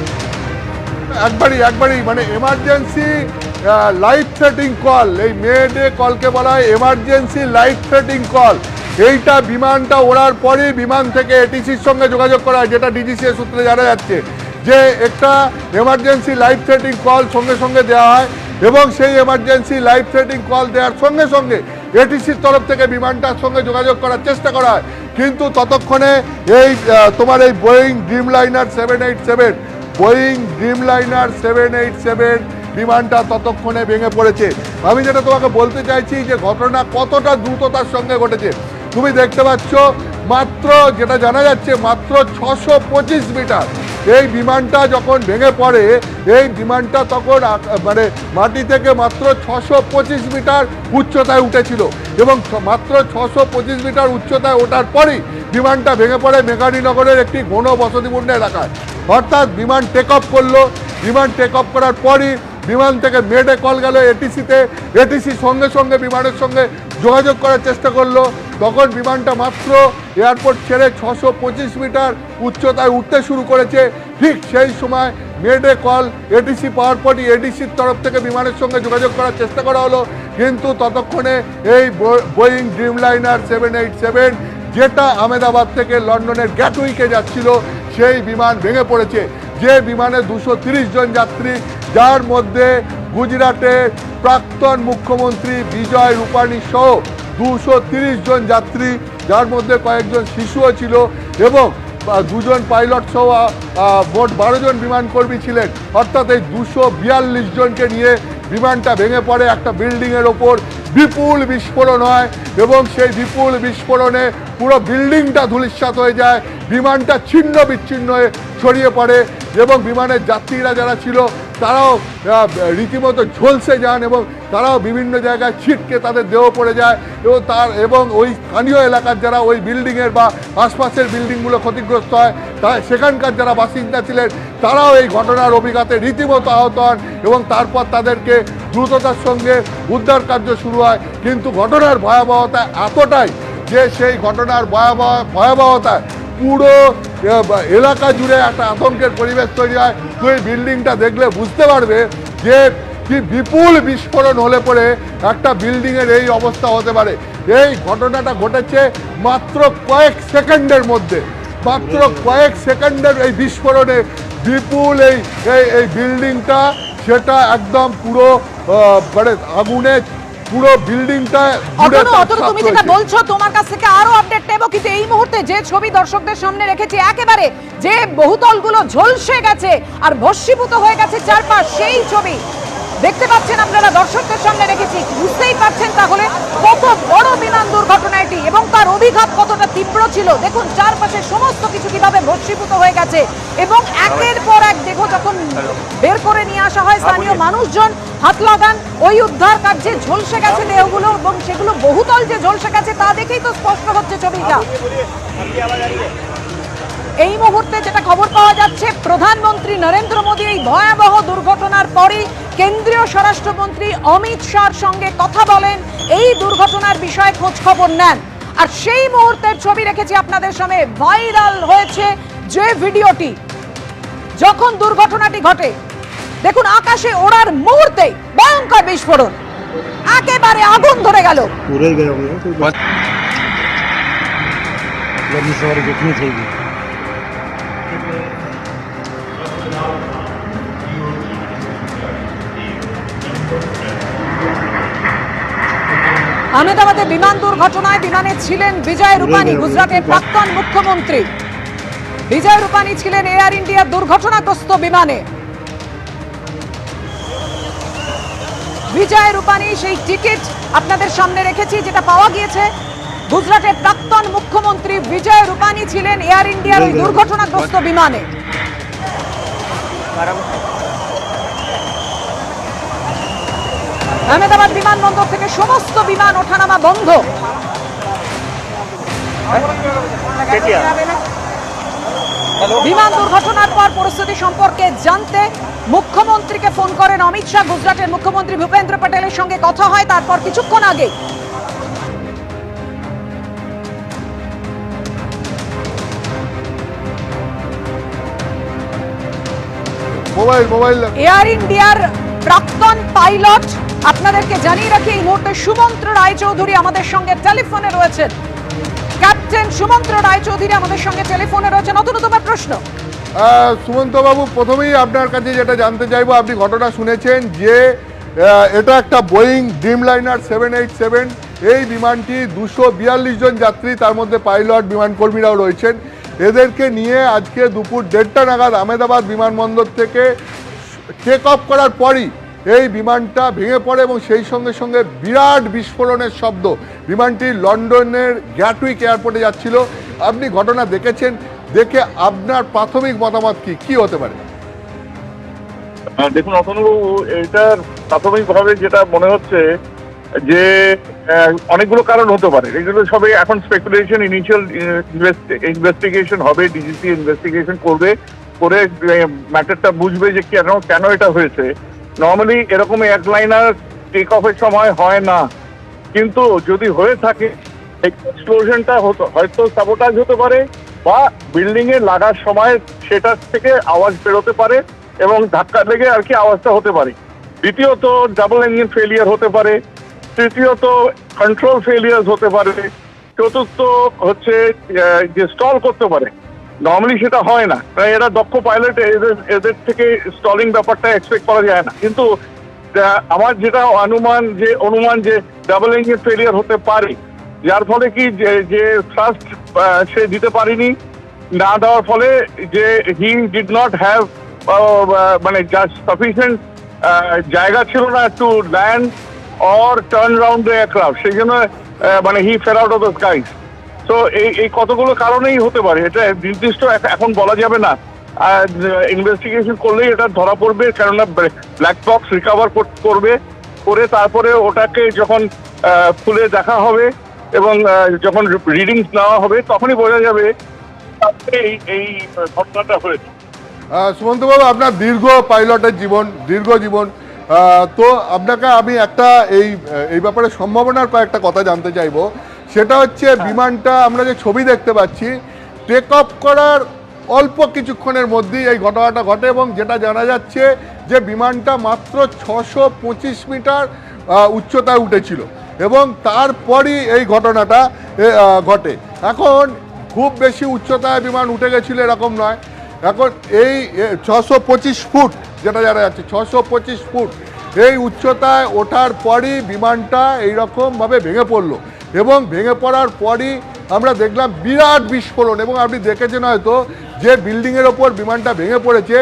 একবারই মানে এমার্জেন্সি লাইফ থ্রেটিং কল, এই মেডে কলকে বলা হয় এমার্জেন্সি লাইফ থ্রেটিং কল। এইটা বিমানটা ওড়ার পরেই বিমান থেকে এটিসির সঙ্গে যোগাযোগ করা হয়, যেটা ডিজিসি সূত্রে জানা যাচ্ছে যে একটা এমার্জেন্সি লাইফ থ্রেটিং কল সঙ্গে সঙ্গে দেওয়া হয় এবং সেই এমার্জেন্সি লাইফ থ্রেটিং কল দেওয়ার সঙ্গে সঙ্গে এটিসির তরফ থেকে বিমানটার সঙ্গে যোগাযোগ করার চেষ্টা করা হয়। কিন্তু ততক্ষণে এই তোমার এই বোয়িং ড্রিমলাইনার 787 বিমানটা ততক্ষণে ভেঙে পড়েছে। আমি যেটা তোমাকে বলতে চাইছি যে ঘটনা কতটা দ্রুততার সঙ্গে ঘটেছে তুমি দেখতে পাচ্ছ। মাত্র যেটা জানা যাচ্ছে মাত্র 625 মিটার এই বিমানটা যখন ভেঙে পড়ে, এই বিমানটা তখন মানে মাটি থেকে মাত্র 625 মিটার উচ্চতায় উঠেছিল এবং মাত্র 625 মিটার উচ্চতায় ওঠার পরেই বিমানটা ভেঙে পড়ে মেঘানীনগরের একটি ঘন বসতিপূর্ণ এলাকায়। অর্থাৎ বিমান টেক অফ করলো, বিমান টেক অফ করার পরই বিমান থেকে মেডে কল গেল এটিসিতে, এটিসি সঙ্গে সঙ্গে বিমানের সঙ্গে যোগাযোগ করার চেষ্টা করলো। তখন বিমানটা মাত্র এয়ারপোর্ট ছেড়ে 625 মিটার উচ্চতায় উঠতে শুরু করেছে। ঠিক সেই সময় মেডে কল এটিসি পাওয়ার পরই এডিসির তরফ থেকে বিমানের সঙ্গে যোগাযোগ করার চেষ্টা করা হলো, কিন্তু ততক্ষণে এই বোয়িং ড্রিমলাইনার 787 যেটা আহমেদাবাদ থেকে লন্ডনের গ্যাটউইকে যাচ্ছিল সেই বিমান ভেঙে পড়েছে। যে বিমানে 230 জন যাত্রী, যার মধ্যে গুজরাটের প্রাক্তন মুখ্যমন্ত্রী বিজয় রূপানী সহ 230 জন যাত্রী, যার মধ্যে কয়েকজন শিশুও ছিল এবং 2 পাইলট সহ মোট 12 জন বিমানকর্মী ছিলেন। অর্থাৎ এই 242 জনকে নিয়ে বিমানটা ভেঙে পড়ে একটা বিল্ডিংয়ের ওপর। বিপুল বিস্ফোরণ হয় এবং সেই বিপুল বিস্ফোরণে পুরো বিল্ডিংটা ধূলিসাৎ হয়ে যায়, বিমানটা ছিন্ন বিচ্ছিন্ন হয়ে ছড়িয়ে পড়ে এবং বিমানের যাত্রীরা যারা ছিল তারাও রীতিমতো ঝলসে যান এবং তারাও বিভিন্ন জায়গায় ছিটকে তাদের দেহ পড়ে যায় এবং ওই স্থানীয় এলাকার যারা ওই বিল্ডিংয়ের বা আশপাশের বিল্ডিংগুলো ক্ষতিগ্রস্ত হয় সেখানকার যারা বাসিন্দা ছিলেন তারাও এই ঘটনার অভিঘাতে রীতিমতো আহত হন এবং তারপর তাদেরকে দ্রুততার সঙ্গে উদ্ধার কার্য শুরু হয়। কিন্তু ঘটনার ভয়াবহতা এতটাই যে সেই ঘটনার ভয়াবহতায় পুরো এলাকা জুড়ে একটা আতঙ্কের পরিবেশ তৈরি হয়। তো এই বিল্ডিংটা দেখলে বুঝতে পারবে যে কি বিপুল বিস্ফোরণ হলে পরে একটা বিল্ডিংয়ের এই অবস্থা হতে পারে। এই ঘটনাটা ঘটেছে মাত্র কয়েক সেকেন্ডের মধ্যে, মাত্র কয়েক সেকেন্ডের এই বিস্ফোরণে বিপুল এই বিল্ডিংটা সেটা একদম পুরো মানে আগুনে পুরো বিল্ডিংটা তুমি যেটা বলছো তোমার কাছ থেকে আরো আপডেট নেব, কিন্তু এই মুহূর্তে যে ছবি দর্শকদের সামনে রেখেছি একেবারে যে বহুতলগুলো ঝলসে গেছে আর ভস্মীভূত হয়ে গেছে চারপাশ, সেই ছবি দেখতে পাচ্ছেন আপনারা দর্শকদের সামনে রেখেছি। বুঝতেই পারছেন তাহলে কত বড় বিমান দুর্ঘটনা এটি এবং তার অভিঘাত কতটা তীব্র ছিল। দেখুন চারপাশে সমস্ত কিছু কিভাবে ভস্মীভূত হয়ে গেছে এবং একের পর এক দেখো যখন বের করে নিয়ে আসা হয় স্থানীয় মানুষজন হাত লাগান ওই উদ্ধার কার্যে। ঝলসে গেছে দেহগুলো এবং সেগুলো বহুতল যে ঝলসে গেছে তা দেখেই তো স্পষ্ট হচ্ছে ছবিটা। এই মুহূর্তে যেটা খবর পাওয়া যাচ্ছে প্রধানমন্ত্রী নরেন্দ্র মোদী এই ভয়াবহ দুর্ঘটনার পরই কেন্দ্রীয় স্বরাষ্ট্রমন্ত্রী অমিত শাহর সঙ্গে কথা বলেন, এই দুর্ঘটনার বিষয়ে খোঁজ খবর নেন। আর সেই মুহূর্তের ছবি রেখেছি আপনাদের সামনে। ভাইরাল হয়েছে যে ভিডিওটি যখন দুর্ঘটনাটি ঘটে, দেখুন আকাশে ওড়ার মুহূর্তে ভয়ঙ্কর বিস্ফোরণ, একেবারে আগুন ধরে গেল। আহমেদাবাদে বিমান দুর্ঘটনায় বিমানে ছিলেন বিজয় রূপানী, গুজরাটের প্রাক্তন মুখ্যমন্ত্রী বিজয় রূপানী ছিলেন এয়ার ইন্ডিয়ার দুর্ঘটনাগ্রস্ত বিমানে। বিজয় রূপানী সেই টিকিট আপনাদের সামনে রেখেছি যেটা পাওয়া গিয়েছে। গুজরাটের প্রাক্তন মুখ্যমন্ত্রী বিজয় রূপানী ছিলেন এয়ার ইন্ডিয়ার ওই দুর্ঘটনাগ্রস্ত বিমানে। আহমেদাবাদ বিমানবন্দর থেকে সমস্ত বিমান ওঠানামা বন্ধ। বিমান দুর্ঘটনার পর পরিস্থিতি সম্পর্কে জানতে মুখ্যমন্ত্রীকে ফোন করেন অমিত শাহ। গুজরাটের মুখ্যমন্ত্রী ভূপেন্দ্র প্যাটেলের সঙ্গে কথা হয়, তারপর কিছুক্ষণ আগে মোবাইল এয়ার ইন্ডিয়ার প্রাক্তন পাইলট, আপনাদেরকে জানিয়ে রাখি এই মুহূর্তে সুমন্ত্র রায়চৌধুরী আমাদের সঙ্গে টেলিফোনে রয়েছেন। ক্যাপ্টেন সুমন্ত্র রায়চৌধুরী আমাদের সঙ্গে টেলিফোনে রয়েছেন। অতনু, তোমার প্রশ্ন। সুমন্ত বাবু, প্রথমেই আপনার কাছে যেটা জানতে চাইবো, আপনি ঘটনা শুনেছেন যে এটা একটা বোয়িং ড্রিমলাইনার 787। এই বিমানটি 242 জন যাত্রী, তার মধ্যে পাইলট, বিমান কর্মীরাও রয়েছেন। এদেরকে নিয়ে আজকে দুপুর 1:30 নাগাদ আহমেদাবাদ বিমানবন্দর থেকে টেক অফ করার পরই এই বিমানটা ভেঙে পড়ে এবং সেই সঙ্গে সঙ্গে বিরাট বিস্ফোরণের শব্দ। বিমানটি লন্ডনের গ্যাটউইক এয়ারপোর্টে যাচ্ছিল। আপনি ঘটনা দেখেছেন, দেখে আপনার প্রাথমিক মতামত কি হতে পারে? দেখুন অতনুবাবু, এটার প্রাথমিকভাবে যেটা মনে হচ্ছে যে অনেকগুলো কারণ হতে পারে। এগুলো সবে এখন স্পেকুলেশন, ইনিশিয়াল ইনভেস্টিগেশন হবে, ডিজিসি ইনভেস্টিগেশন করবে, করে ম্যাটারটা বুঝবে যে কেন এটা হয়েছে। নর্মালি এরকম এয়ারলাইনার টেক অফের সময় হয় না, কিন্তু যদি হয়ে থাকে এক্সপ্লোশনটা হয়তো সাবোটাজ হতে পারে বা বিল্ডিং এ লাগার সময় সেটার থেকে আওয়াজ বেরোতে পারে এবং ধাক্কা লেগে আর কি আওয়াজটা হতে পারে। দ্বিতীয়ত ডাবল ইঞ্জিন ফেলিয়ার হতে পারে। তৃতীয়ত কন্ট্রোল ফেলিয়ার হতে পারে। চতুর্থ হচ্ছে যে স্টল করতে পারে। নর্মালি সেটা হয় না, এরা দক্ষ পাইলট, এদের থেকে স্টলিং ব্যাপারটা এক্সপেক্ট করা যায় না। কিন্তু আমার যেটা অনুমান যে ডাবল ইঞ্জিন ফেলিয়ার হতে পারে, যার ফলে কি যে থ্রাস্ট সে দিতে পারেনি, না দেওয়ার ফলে যে হি ডিড নট হ্যাভ মানে সাফিসিয়েন্ট জায়গা ছিল না to land or turn round the aircraft, সেই জন্য মানে he fell out of the skies. তো এই কতগুলো কারণেই হতে পারে, এটা নির্দিষ্ট এখন বলা যাবে না। ইনভেস্টিগেশন করলেই এটা ধরা পড়বে, কেননা ব্ল্যাক বক্স রিকভার করে তারপরে ওটাকে যখন খুলে দেখা হবে এবং যখন রিডিংস নেওয়া হবে তখনই বোঝা যাবে এই ঘটনাটা হয়েছে। সুমন্তবাবু, আপনার দীর্ঘ পাইলটের জীবন, দীর্ঘ জীবন, তো আপনাকে আমি একটা এই ব্যাপারে সম্ভাবনার কয়েকটা কথা জানতে চাইবো। সেটা হচ্ছে বিমানটা আমরা যে ছবি দেখতে পাচ্ছি, টেক অফ করার অল্প কিছুক্ষণের মধ্যেই এই ঘটনাটা ঘটে এবং যেটা জানা যাচ্ছে যে বিমানটা মাত্র 625 মিটার উচ্চতায় উঠেছিল এবং তারপরই এই ঘটনাটা ঘটে। এখন খুব বেশি উচ্চতায় বিমান উঠে গেছিল এরকম নয়, এখন এই 625 ফুট যেটা জানা যাচ্ছে, 625 ফুট এই উচ্চতায় ওঠার পরই বিমানটা এইরকমভাবে ভেঙে পড়লো এবং ভেঙে পড়ার পরই আমরা দেখলাম বিরাট বিস্ফোরণ। এবং আপনি দেখেছেন হয়তো যে বিল্ডিংয়ের ওপর বিমানটা ভেঙে পড়েছে,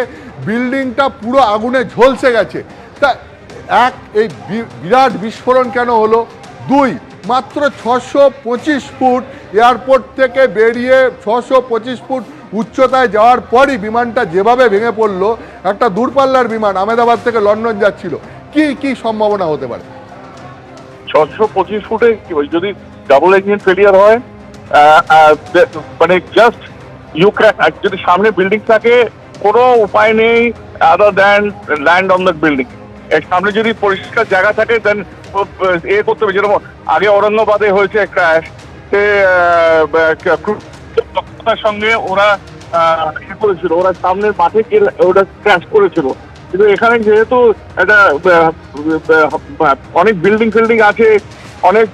বিল্ডিংটা পুরো আগুনে ঝলসে গেছে। তা এই বিরাট বিস্ফোরণ কেন হলো? দুই, মাত্র 625 ফুট এয়ারপোর্ট থেকে বেরিয়ে 625 ফুট উচ্চতায় যাওয়ার পরই বিমানটা যেভাবে ভেঙে পড়লো, একটা দূরপাল্লার বিমান আহমেদাবাদ থেকে লন্ডন যাচ্ছিল, কি সম্ভাবনা হতে পারে? 625 ফুটে যদি ডাবল ইঞ্জিন ফেলিয়ার হয়, মানে জাস্ট যদি সামনে বিল্ডিং থাকে কোনো উপায় নেই other than land on the building. এর সামনে যদি পরিষ্কার জায়গা থাকে দেন করতে হবে। যেরকম আগে ঔরঙ্গাবাদে হয়েছে ক্র্যাশ, সে দক্ষতার সঙ্গে ওরা করেছিল, ওরা সামনের মাঠে গিয়ে ওরা ক্র্যাশ করেছিল। কিন্তু এখানে যেহেতু একটা অনেক বিল্ডিং আছে, অনেক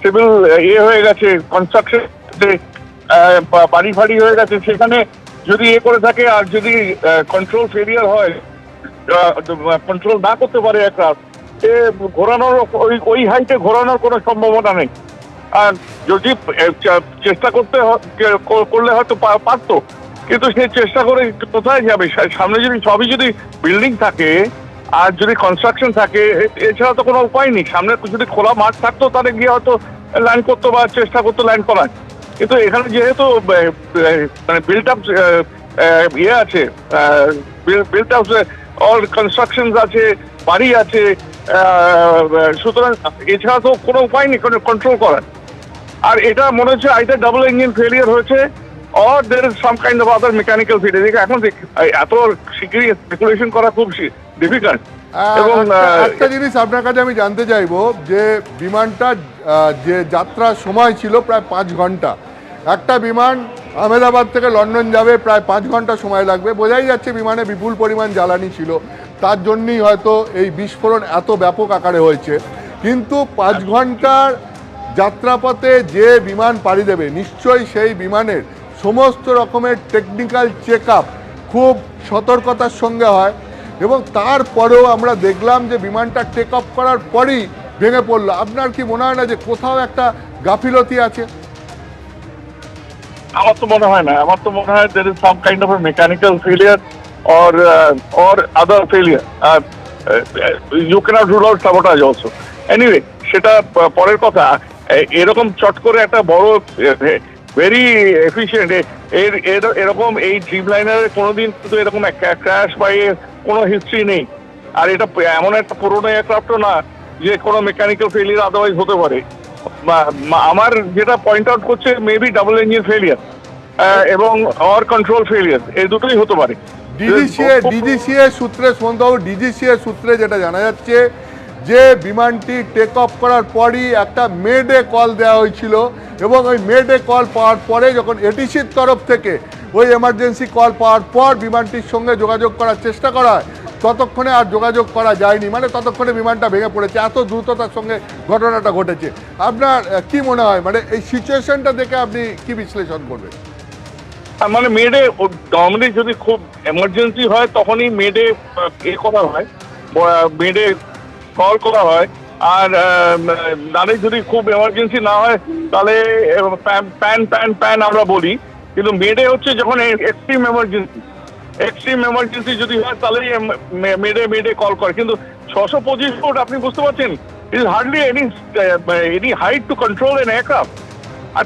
সিভিল হয়ে গেছে, কনস্ট্রাকশন বাড়ি ফাড়ি হয়ে গেছে, সেখানে যদি করে থাকে আর যদি কন্ট্রোল ফেলিয়ার হয়, কন্ট্রোল না করতে পারে এয়ারক্রাফট, ঘোরানোর ওই হাইটে ঘোরানোর কোনো সম্ভাবনা নেই। আর যদি চেষ্টা করলে হয়তো পারতো, কিন্তু সে চেষ্টা করে কোথায় যাবে? সামনে যদি যদি বিল্ডিং থাকে আর যদি কনস্ট্রাকশন থাকে, এছাড়া তো কোনো উপায় নেই। সামনে যদি খোলা মাঠ থাকতো তাহলে গিয়ে হয়তো ল্যান্ড করতো বা চেষ্টা করতো ল্যান্ড করার। কিন্তু এখানে যেহেতু মানে বিল্ট আপ আছে, বিল্ট আপ অল কনস্ট্রাকশন আছে, বাড়ি আছে, সুতরাং এছাড়া তো কোনো উপায় নেই কন্ট্রোল করার। আর এটা মনে হচ্ছে আইদার ডাবল ইঞ্জিন ফেলিয়ার হয়েছে or there is some kind of other mechanical failure. এখন এত শীঘ্রই স্পেকুলেশন করা খুব ডিফিকাল্ট। এবং একটা জিনিস আপনার কাছে আমি জানতে চাইবো যে বিমানটা যে যাত্রার সময় ছিল প্রায় 5 ঘন্টা, একটা বিমান আহমেদাবাদ থেকে লন্ডন যাবে প্রায় 5 ঘন্টা সময় লাগবে, বোঝাই যাচ্ছে বিমানে বিপুল পরিমাণ জ্বালানি ছিল, তার জন্যই হয়তো এই বিস্ফোরণ এত ব্যাপক আকারে হয়েছে। কিন্তু 5 ঘন্টার যাত্রাপথে যে বিমান পাড়ি দেবে নিশ্চয়ই সেই বিমানের সমস্ত রকমের টেকনিক্যাল চেক আপ খুব সতর্কতার সঙ্গে হয়, এবং তারপরেও আমরা দেখলাম যে বিমানটা টেক অফ করার পরই ভেঙে পড়লো। আপনার কি মনে হয় না যে কোথাও একটা গাফিলতি আছে? আমার তো মনে হয় না, আমার তো মনে হয় there is some kind of a mechanical failure or other failure. You cannot rule out sabotage also. Anyway, সেটা পরের কথা। এরকম চট করে একটা বড় ভেরি এফিশিয়েন্ট এরকম এই ড্রিম লাইনারের কোনোদিন কিন্তু এরকম ক্র্যাশ বা কোনো হিস্ট্রি নেই। আর এটা এমন একটা পুরোনো এয়ারক্রাফটও না যে কোনো মেকানিক্যাল ফেলিয়ার আদারওয়াইজ হতে পারে। আমার যেটা পয়েন্ট আউট করছে মেবি ডাবল ইঞ্জিন ফেলিয়ার এবং অর কন্ট্রোল ফেলিয়ার, এই দুটোই হতে পারে। ডিজিসিএ সূত্রে, সুমন্তবাবু, ডিজিসিএ সূত্রে যেটা জানা যাচ্ছে যে বিমানটি টেক অফ করার পরই একটা মেডে কল দেওয়া হয়েছিল, এবং ওই মেডে কল পাওয়ার পরে যখন এটিসির তরফ থেকে ওই এমার্জেন্সি কল পাওয়ার পর বিমানটির সঙ্গে যোগাযোগ করার চেষ্টা করা হয়, ততক্ষণে আর যোগাযোগ করা যায়নি, মানে ততক্ষণে বিমানটা ভেঙে পড়েছে। এত দ্রুততার সঙ্গে ঘটনাটা ঘটেছে। আপনার কি মনে হয়, মানে এই সিচুয়েশনটা দেখে আপনি কি বিশ্লেষণ করবেন? মানে মেডে নর্মালি যদি খুব এমার্জেন্সি হয় তখনই মেডে করা হয়, মেডে কল করা হয়। আর নালে যদি খুব এমার্জেন্সি না হয় তাহলে প্যান আমরা বলি। কিন্তু মেডে হচ্ছে যখন এক্সট্রিম এমার্জেন্সি যদি হয় তাহলেই মেডে কল করে। কিন্তু 625 ফুট আপনি বুঝতে পারছেন, it is hardly any height to control an aircraft. আর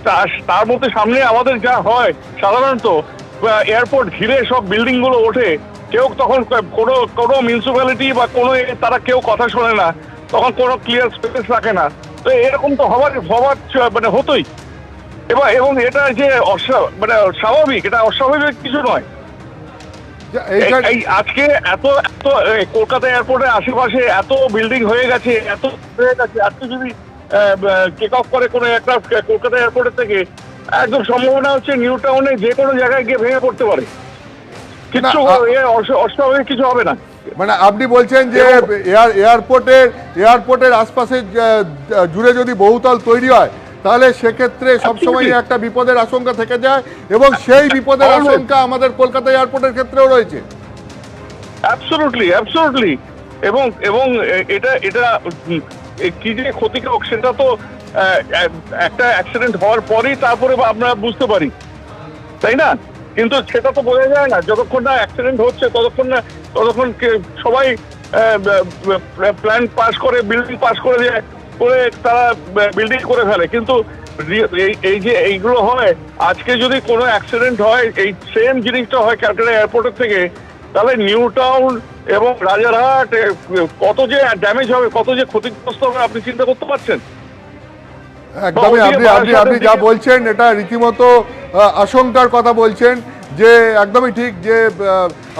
তার মধ্যে সামনে আমাদের যা হয় সাধারণত এয়ারপোর্ট ঘিরে সব বিল্ডিং গুলো ওঠে, কেউ তখন কোনো মিউনিসিপ্যালিটি বা কোনো তারা কেউ কথা শোনে না, তখন কোনো ক্লিয়ার স্পেস রাখে না। তো এরকম তো হবার মানে হতোই। এবং এটা যে মানে স্বাভাবিক, এটা অস্বাভাবিক কিছু নয়। এই আজকে এত কলকাতা এয়ারপোর্টের আশেপাশে এত বিল্ডিং হয়ে গেছে, আজকে যদি টেক অফ করে কোনো একটা কলকাতা এয়ারপোর্টের থেকে, একদম সম্ভাবনা হচ্ছে নিউ টাউনে যে কোনো জায়গায় গিয়ে ভেঙে পড়তে পারে, কিছু অস্বাভাবিক কিছু হবে না। মানে আপনি বলছেন যে এয়ারপোর্টের আশপাশে জুড়ে যদি বহুতল তৈরি হয় তাহলে সেক্ষেত্রে সবসময় একটা বিপদের আশঙ্কা থেকে যায়, এবং সেই বিপদের আশঙ্কা আমাদের কলকাতা এয়ারপোর্টের ক্ষেত্রেও রয়েছে। অ্যাবসলিউটলি। এবং এটা কি যে ক্ষতিকারক সেটা তো একটা অ্যাক্সিডেন্ট হওয়ার পরেই তারপরে আমরা বুঝতে পারি, তাই না? কিন্তু সেটা তো বোঝা যায় না যতক্ষণ না অ্যাক্সিডেন্ট হচ্ছে, ততক্ষণ সবাই প্ল্যান পাস করে, বিল্ডিং পাস করে যায়, করে তারা বিল্ডিং করে ফেলে। কিন্তু এই যে এইগুলো হয়, আজকে যদি কোনো অ্যাক্সিডেন্ট হয়, এই সেম জিনিসটা হয় ক্যালকাটা এয়ারপোর্টের থেকে, তাহলে নিউ টাউন এবং রাজারহাট কত যে ড্যামেজ হবে, কত যে ক্ষতিগ্রস্ত হবে আপনি চিন্তা করতে পারছেন? একদমই। আপনি যা বলছেন এটা রীতিমতো আশঙ্কার কথা বলছেন, যে একদমই ঠিক যে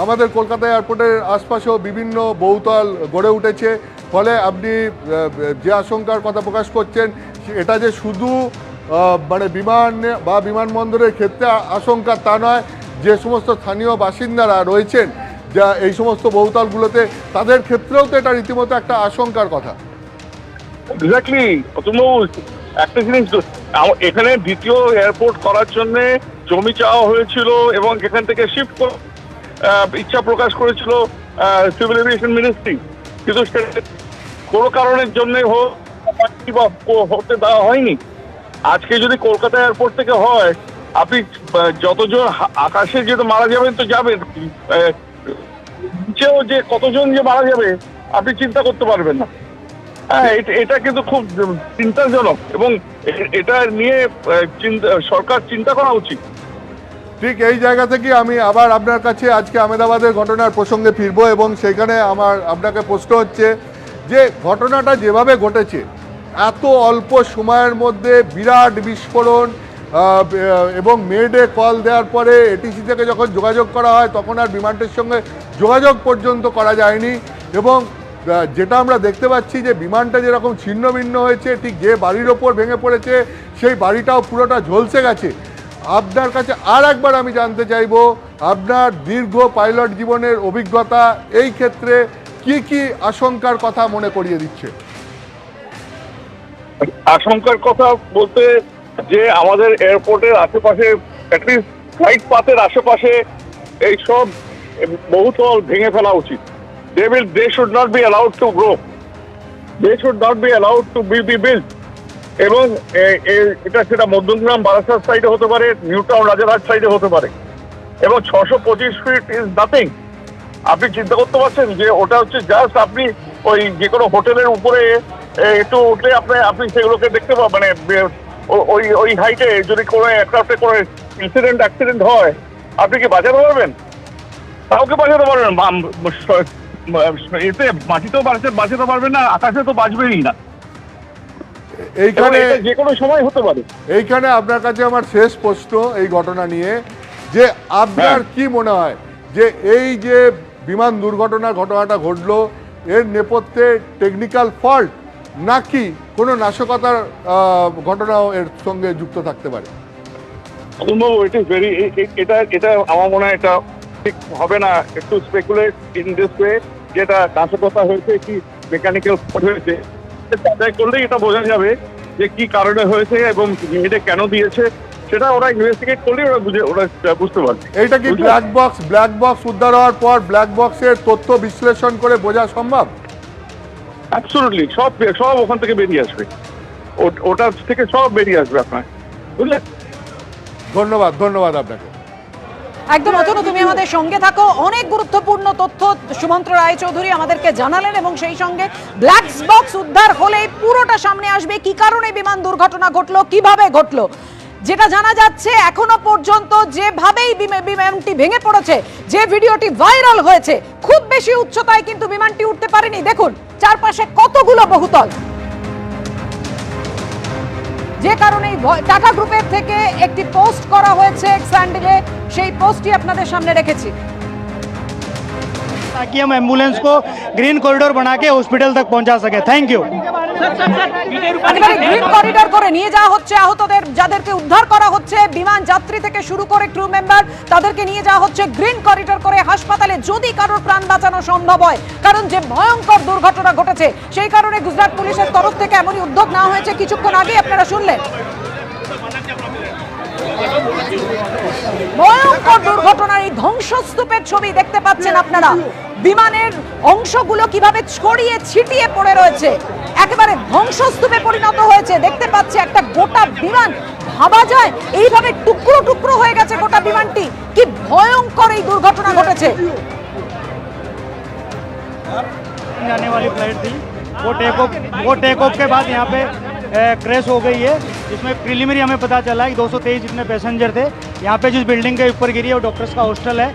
আমাদের কলকাতা এয়ারপোর্টের আশপাশেও বিভিন্ন বহুতল গড়ে উঠেছে, ফলে আপনি যে আশঙ্কার কথা প্রকাশ করছেন এটা যে শুধু মানে বিমান বা বিমানবন্দরের ক্ষেত্রে আশঙ্কা তা নয়, যে সমস্ত স্থানীয় বাসিন্দারা রয়েছেন যা এই সমস্ত বহুতলগুলোতে, তাদের ক্ষেত্রেও তো এটা রীতিমতো একটা আশঙ্কার কথা। এক্স্যাক্টলি। একটা জিনিস, এখানে দ্বিতীয় এয়ারপোর্ট করার জন্য জমি চাওয়া হয়েছিল এবং এখান থেকে শিফট করে ইচ্ছা প্রকাশ করেছিল সিভিল এভিয়েশন মিনিস্ট্রি, কিন্তু কোনো কারণের জন্য হতে দেওয়া হয়নি। আজকে যদি কলকাতা এয়ারপোর্ট থেকে হয়, আপনি যতজন আকাশে যেহেতু মারা যাবেন তো যাবেন, নিচেও যে কতজন যে মারা যাবে আপনি চিন্তা করতে পারবেন না। হ্যাঁ, এটা কিন্তু খুব চিন্তাজনক, এবং এটা নিয়ে সরকার চিন্তা করা উচিত। ঠিক এই জায়গা থেকে আমি আবার আপনার কাছে আজকে আহমেদাবাদের ঘটনার প্রসঙ্গে ফিরবো, এবং সেখানে আপনাকে প্রশ্ন হচ্ছে যে ঘটনাটা যেভাবে ঘটেছে, এত অল্প সময়ের মধ্যে বিরাট বিস্ফোরণ, এবং মেডে কল দেওয়ার পরে এটিসি থেকে যখন যোগাযোগ করা হয় তখন আর বিমানটির সঙ্গে যোগাযোগ পর্যন্ত করা যায়নি। এবং যেটা আমরা দেখতে পাচ্ছি যে বিমানটা যেরকম ছিন্ন ভিন্ন হয়েছে, ঠিক যে বাড়ির ওপর ভেঙে পড়েছে সেই বাড়িটাও পুরোটা ঝলসে গেছে। আপনার কাছে আর একবার আমি জানতে চাইব, আপনার দীর্ঘ পাইলট জীবনের অভিজ্ঞতা এই ক্ষেত্রে কি কি আশঙ্কার কথা মনে করিয়ে দিচ্ছে? আশঙ্কার কথা বলতে যে আমাদের এয়ারপোর্টের আশেপাশে, অ্যাটলিস্ট ফ্লাইট পাথের আশেপাশে এই সব বহুতল ভেঙে ফেলা উচিত। They should not be allowed to grow. They should not be allowed to be built. এবং এটা সেটা মধ্যমগ্রাম বারাসাত সাইডে হতে পারে, নিউ টাউন রাজারহাট সাইডে হতে পারে। এবং 625 ফিট ইজ নাথিং। আপনি চিন্তা করতে পারছেন যে ওটা হচ্ছে জাস্ট আপনি ওই যে কোনো হোটেলের উপরে একটু উঠলে আপনি সেগুলোকে দেখতে পাবেন। মানে ওই হাইটে যদি কোনো এয়ারক্রাফটে কোনো অ্যাক্সিডেন্ট হয়, আপনি কি বাঁচাতে পারবেন? কাউকে বাঁচাতে পারবেন? এতে মাটিতেও বাঁচাতে পারবেন না, আকাশে তো বাঁচবেই না। এইখানে যে কোনো সময় হতে পারে। এইখানে আপনার কাছে আমার শেষ প্রশ্ন এই ঘটনা নিয়ে, যে আপনার কি মনে হয় যে এই যে বিমান ঘটনাটা ঘটলো, এর নেপথ্যে টেকনিক্যাল ফল্ট নাকি কোনো নাশকতার ঘটনাও এর সঙ্গে যুক্ত থাকতে পারে? এটা আমার মনে হয় এটা ঠিক হবে না একটু স্পেকুলেট ইন দিস ওয়ে, যেটা নাশকতা হয়েছে কি মেকানিক্যাল ফল্ট হয়েছে যাচাই করলেই এটা বোঝা যাবে যে কি কারণে হয়েছে এবং এটা কেন দিয়েছে। সেটা ওরা ইনভেস্টিগেট করলে ওরা বুঝতে পারবে। এইটা কি ব্ল্যাক বক্স উদ্ধার হওয়ার পর ব্ল্যাক বক্সের তথ্য বিশ্লেষণ করে বোঝা সম্ভব? অ্যাবসলিউটলি সব ওখান থেকে বেরিয়ে আসবে, ওটা থেকে সব বেরিয়ে আসবে আপনার, বুঝলেন? ধন্যবাদ আপনাকে। একদম অতনু, তুমি আমাদের সঙ্গে থাকো। অনেক গুরুত্বপূর্ণ তথ্য সুমন্ত্র রায়চৌধুরী আমাদেরকে জানালেন এবং সেই সঙ্গে ব্ল্যাক বক্স উদ্ধার হলেই পুরোটা সামনে আসবে, কি কারণে বিমান দুর্ঘটনা ঘটলো, কিভাবে ঘটলো। যেটা জানা যাচ্ছে এখনো পর্যন্ত যেভাবেই বিমানটি ভেঙে পড়েছে, যে ভিডিওটি ভাইরাল হয়েছে, খুব বেশি উচ্চতায় কিন্তু বিমানটি উঠতে পারেনি। দেখুন চারপাশে কতগুলো বহুতল, যে কারণে টাটা গ্রুপের থেকে একটি পোস্ট করা হয়েছে এক্স হ্যান্ডেলে, সেই পোস্টটি আপনাদের সামনে রেখেছি। ताकि हम एम्बुलेंस को ग्रीन कॉरिडोर बना के हॉस्पिटल तक पहुंचा सके। Thank you. গ্রিন করিডোর করে নিয়ে যাওয়া হচ্ছে আহতদের, যাদেরকে উদ্ধার করা হচ্ছে, বিমান যাত্রী থেকে শুরু করে ক্রু মেম্বার, তাদেরকে নিয়ে যাওয়া হচ্ছে গ্রিন করিডোর করে হাসপাতালে, যদি কারোর প্রাণ বাঁচানো সম্ভব হয়। কারণ যে ভয়ঙ্কর দুর্ঘটনা ঘটেছে সেই কারণে গুজরাট পুলিশের তরফ থেকে এমনই উদ্যোগ নেওয়া হয়েছে। কিছুক্ষণ আগে আপনারা শুনলেন ভয়ঙ্কর দুর্ঘটনার এই ধ্বংসস্তূপের ছবি দেখতে পাচ্ছেন আপনারা। বিমানের অংশগুলো কিভাবে ছড়িয়ে ছিটিয়ে পড়ে রয়েছে, একেবারে ধ্বংসস্তূপে পরিণত হয়েছে। দেখতে পাচ্ছে একটা গোটা বিমান, ভাবা যায় এইভাবে টুকরো টুকরো হয়ে গেছে গোটা বিমানটি। কি ভয়ঙ্কর এই দুর্ঘটনা ঘটেছে। जाने वाली फ्लाइट थी, वो टेक ऑफ के बाद यहाँ पे क्रैश हो गई है, जिसमें प्रीलिमिनरी हमें पता चला है कि 223 जितने पैसेंजर थे। यहाँ पे जिस बिल्डिंग के ऊपर गिरी है वो डॉक्टर्स का हॉस्टल है।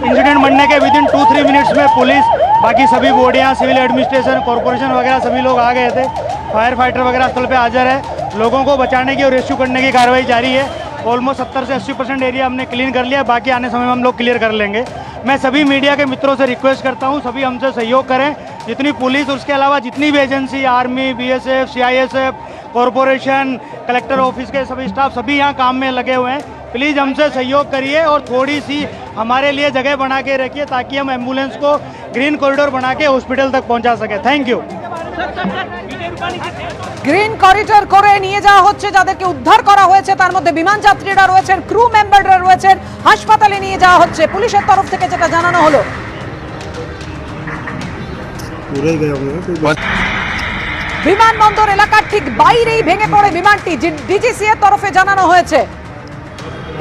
इंसिडेंट बनने के विदिन 2-3 मिनट्स में पुलिस, बाकी सभी बॉडियाँ, सिविल एडमिनिस्ट्रेशन, कॉर्पोरेशन वगैरह सभी लोग आ गए थे। फायर फाइटर वगैरह स्थल पे हाजिर है। लोगों को बचाने की और रेस्क्यू करने की कार्रवाई जारी है। ऑलमोस्ट 70 से 80% एरिया हमने क्लीन कर लिया, बाकी आने समय में हम लोग क्लियर कर लेंगे। मैं सभी मीडिया के मित्रों से रिक्वेस्ट करता हूं, सभी हमसे सहयोग करें। जितनी पुलिस, उसके अलावा जितनी भी agency, army, BSF, CISF, corporation, collector office के सभी स्टाफ, सभी यहाँ काम में लगे हुए हैं। प्लीज़ हमसे सहयोग करिए और थोड़ी सी हमारे लिए जगह बना के रखिए, ताकि हम एम्बुलेंस को ग्रीन कॉरिडोर बना के हॉस्पिटल तक पहुँचा सके। Thank you. গ্রিন করিডোর করে নিয়ে যাওয়া হচ্ছে যাদেরকে উদ্ধার করা হয়েছে, তার মধ্যে বিমান যাত্রীরা রয়েছেন, ক্রু মেম্বাররা রয়েছেন, হাসপাতালে নিয়ে যাওয়া হচ্ছে পুলিশের তরফ থেকে, যেটা জানানো হলো। বিমানবন্দর এলাকার ঠিক বাইরেই ভেঙে পড়ে বিমানটি, ডিজিসি এর তরফে জানানো হয়েছে।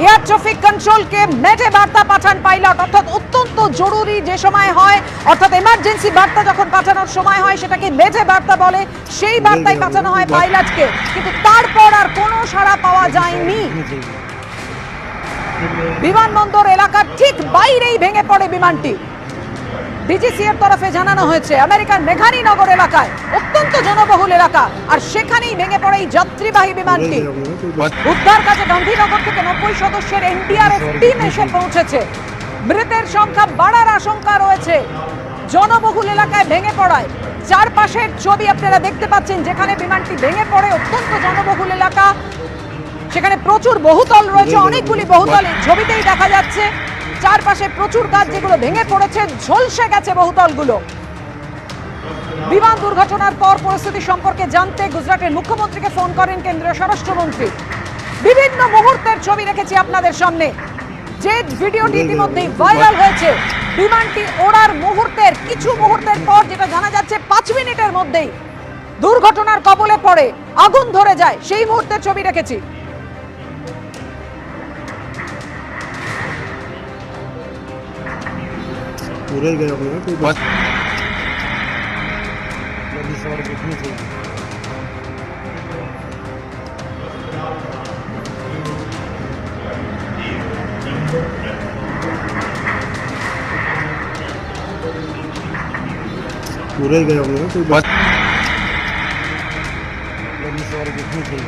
এয়ার ট্রাফিক কন্ট্রোলকে মেটে বার্তা পাঠান পাইলট, অর্থাৎ অত্যন্ত জরুরি যে সময় হয়, অর্থাৎ এমার্জেন্সি বার্তা যখন পাঠানোর সময় হয় সেটাকে মেটে বার্তা বলে, সেই বার্তাই পাঠানো হয় পাইলটকে। কিন্তু তারপর আর কোনো সাড়া পাওয়া যায়নি। বিমানবন্দর এলাকার ঠিক বাইরেই ভেঙে পড়ে বিমানটি। ডিজিসি এর তরফে জানানো হয়েছে আমেরিকার মেঘানি নগর এলাকায়, অত্যন্ত জনবহুল এলাকা, আর সেখানেই ভেঙে পড়ে এই যাত্রীবাহী বিমানটি। উদ্ধার কাজে গান্ধীনগর থেকে 90 সদস্যের এনডিআরএফ টিম এসে পৌঁছেছে। মৃতের সংখ্যা বাড়ার আশঙ্কা রয়েছে জনবহুল এলাকায় ভেঙে পড়ায়। চারপাশের ছবি আপনারা দেখতে পাচ্ছেন, যেখানে বিমানটি ভেঙে পড়ে অত্যন্ত জনবহুল এলাকা, সেখানে প্রচুর বহুতল রয়েছে, অনেকগুলি বহুতল এই ছবিতেই দেখা যাচ্ছে। চারপাশে প্রচুর গাছ যেগুলো ভেঙে পড়েছে, ঝলসে গেছে বহুতলগুলো। বিমান দুর্ঘটনার পর পরিস্থিতি সম্পর্কে জানতে গুজরাটের মুখ্যমন্ত্রীকে ফোন করেন কেন্দ্রীয় স্বরাষ্ট্রমন্ত্রী। বিভিন্ন মুহূর্তের ছবি রেখেছি আপনাদের সামনে, যে ভিডিওটি ইতিমধ্যেই ভাইরাল হয়েছে। বিমানটি ওড়ার মুহূর্তের কিছু মুহূর্তের পর, যেটা জানা যাচ্ছে 5 মিনিটের মধ্যেই দুর্ঘটনার কবলে পড়ে আগুন ধরে যায়, সেই মুহূর্তের ছবি রেখেছি। पूरा ही गया होगा कोई बस जल्दी से और देखनी चाहिए पूरा ही गया होगा कोई बस जल्दी से और देखनी चाहिए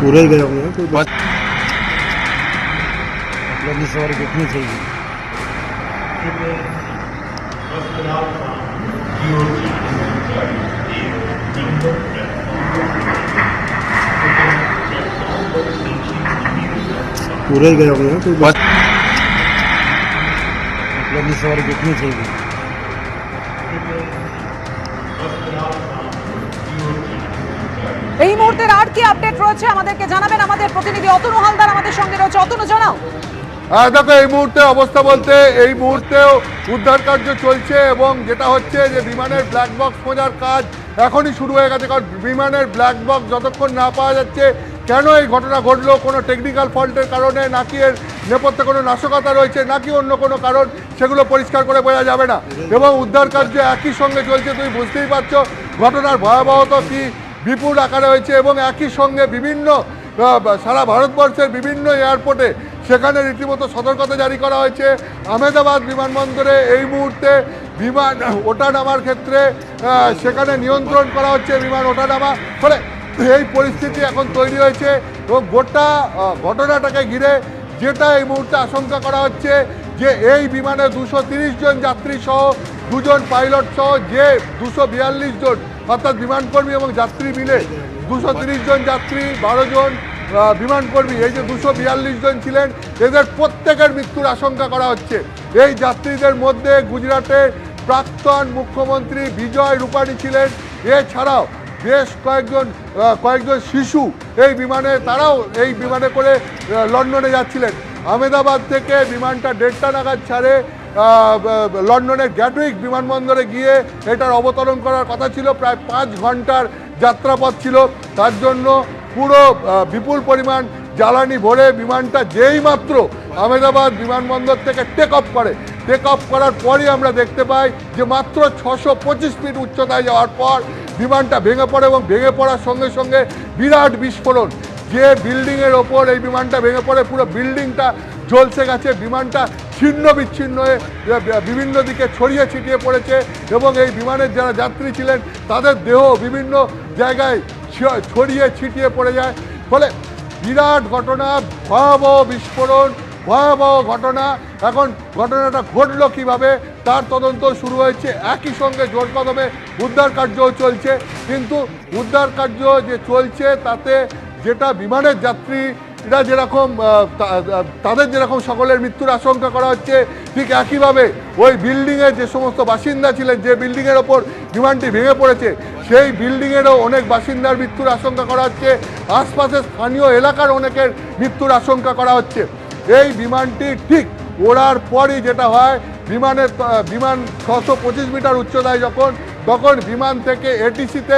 पूरा ही गया होगा कोई बस जल्दी से और देखनी चाहिए पूरा ही गया होगा कोई बस जल्दी से और देखनी चाहिए এই মুহূর্তের আর কি আপডেট রয়েছে আমাদেরকে জানাবেন আমাদের প্রতিনিধি অতনু হালদার আমাদের সঙ্গে রয়েছে। অতনু, জানাও। দেখো, এই মুহূর্তে অবস্থা বলতে এই মুহূর্তেও উদ্ধার কার্য চলছে এবং যেটা হচ্ছে যে বিমানের ব্ল্যাক বক্স খোঁজার কাজ এখনই শুরু হয়ে গেছে। কারণ বিমানের ব্ল্যাক বক্স যতক্ষণ না পাওয়া যাচ্ছে, কেন এই ঘটনা ঘটলো, কোনো টেকনিক্যাল ফল্টের কারণে নাকি এর নেপথ্যে কোনো নাশকতা রয়েছে নাকি অন্য কোনো কারণ, সেগুলো পরিষ্কার করে বোঝা যাবে না। এবং উদ্ধার কার্য একই সঙ্গে চলছে, তুমি বুঝতেই পারছো ঘটনার ভয়াবহতা কি বিপুল আকারে হয়েছে। এবং একই সঙ্গে বিভিন্ন সারা ভারতবর্ষের বিভিন্ন এয়ারপোর্টে সেখানে রীতিমতো সতর্কতা জারি করা হয়েছে। আহমেদাবাদ বিমানবন্দরে এই মুহূর্তে বিমান ওঠানামার ক্ষেত্রে সেখানে নিয়ন্ত্রণ করা হচ্ছে, বিমান ওঠানামা। ফলে এই পরিস্থিতি এখন তৈরি হয়েছে এবং গোটা ঘটনাটাকে ঘিরে যেটা এই মুহূর্তে আশঙ্কা করা হচ্ছে যে এই বিমানে 230 জন যাত্রী সহ 2 জন পাইলট সহ যে 242 জন অর্থাৎ বিমানকর্মী এবং যাত্রী মিলে 230 জন যাত্রী, 12 জন বিমানকর্মী, এই যে 242 জন ছিলেন, এদের প্রত্যেকের মৃত্যুর আশঙ্কা করা হচ্ছে। এই যাত্রীদের মধ্যে গুজরাটের প্রাক্তন মুখ্যমন্ত্রী বিজয় রূপানি ছিলেন। এছাড়াও বেশ কয়েকজন শিশু এই বিমানে, তারাও এই বিমানে করে লন্ডনে যাচ্ছিলেন। আহমেদাবাদ থেকে বিমানটা 1:30টা নাগাদ ছাড়ে লন্ডনের গ্যাটউইক বিমানবন্দরে গিয়ে এটার অবতরণ করার কথা ছিল। প্রায় 5 ঘন্টার যাত্রাপথ ছিল। তার জন্য পুরো বিপুল পরিমাণ জ্বালানি ভরে বিমানটা যেই মাত্র আহমেদাবাদ বিমানবন্দর থেকে টেক অফ করার পরই আমরা দেখতে পাই যে মাত্র 625 ফিট উচ্চতায় যাওয়ার পর বিমানটা ভেঙে পড়ে এবং ভেঙে পড়ার সঙ্গে সঙ্গে বিরাট বিস্ফোরণ। যে বিল্ডিংয়ের ওপর এই বিমানটা ভেঙে পড়ে পুরো বিল্ডিংটা ঝলসে গেছে, বিমানটা ছিন্ন বিচ্ছিন্ন হয়ে বিভিন্ন দিকে ছড়িয়ে ছিটিয়ে পড়েছে এবং এই বিমানের যারা যাত্রী ছিলেন তাদের দেহ বিভিন্ন জায়গায় ছড়িয়ে ছিটিয়ে পড়ে যায়। ফলে বিরাট ঘটনা, ভয়াবহ বিস্ফোরণ, ভয়াবহ ঘটনা। এখন ঘটনাটা ঘটলো কিভাবে তার তদন্ত শুরু হয়েছে। একই সঙ্গে জোর কদমে উদ্ধার কার্যও চলছে। কিন্তু উদ্ধার কার্য যে চলছে তাতে যেটা বিমানের যাত্রীরা যেরকম তাদের যেরকম সকলের মৃত্যুর আশঙ্কা করা হচ্ছে, ঠিক একইভাবে ওই বিল্ডিংয়ের যে সমস্ত বাসিন্দা ছিলেন, যে বিল্ডিংয়ের ওপর বিমানটি ভেঙে পড়েছে, সেই বিল্ডিংয়েরও অনেক বাসিন্দার মৃত্যুর আশঙ্কা করা হচ্ছে। আশপাশের স্থানীয় এলাকার অনেকের মৃত্যুর আশঙ্কা করা হচ্ছে। এই বিমানটি ঠিক ওড়ার পরই যেটা হয়, বিমান 625 মিটার উচ্চতায় তখন বিমান থেকে এটিসিতে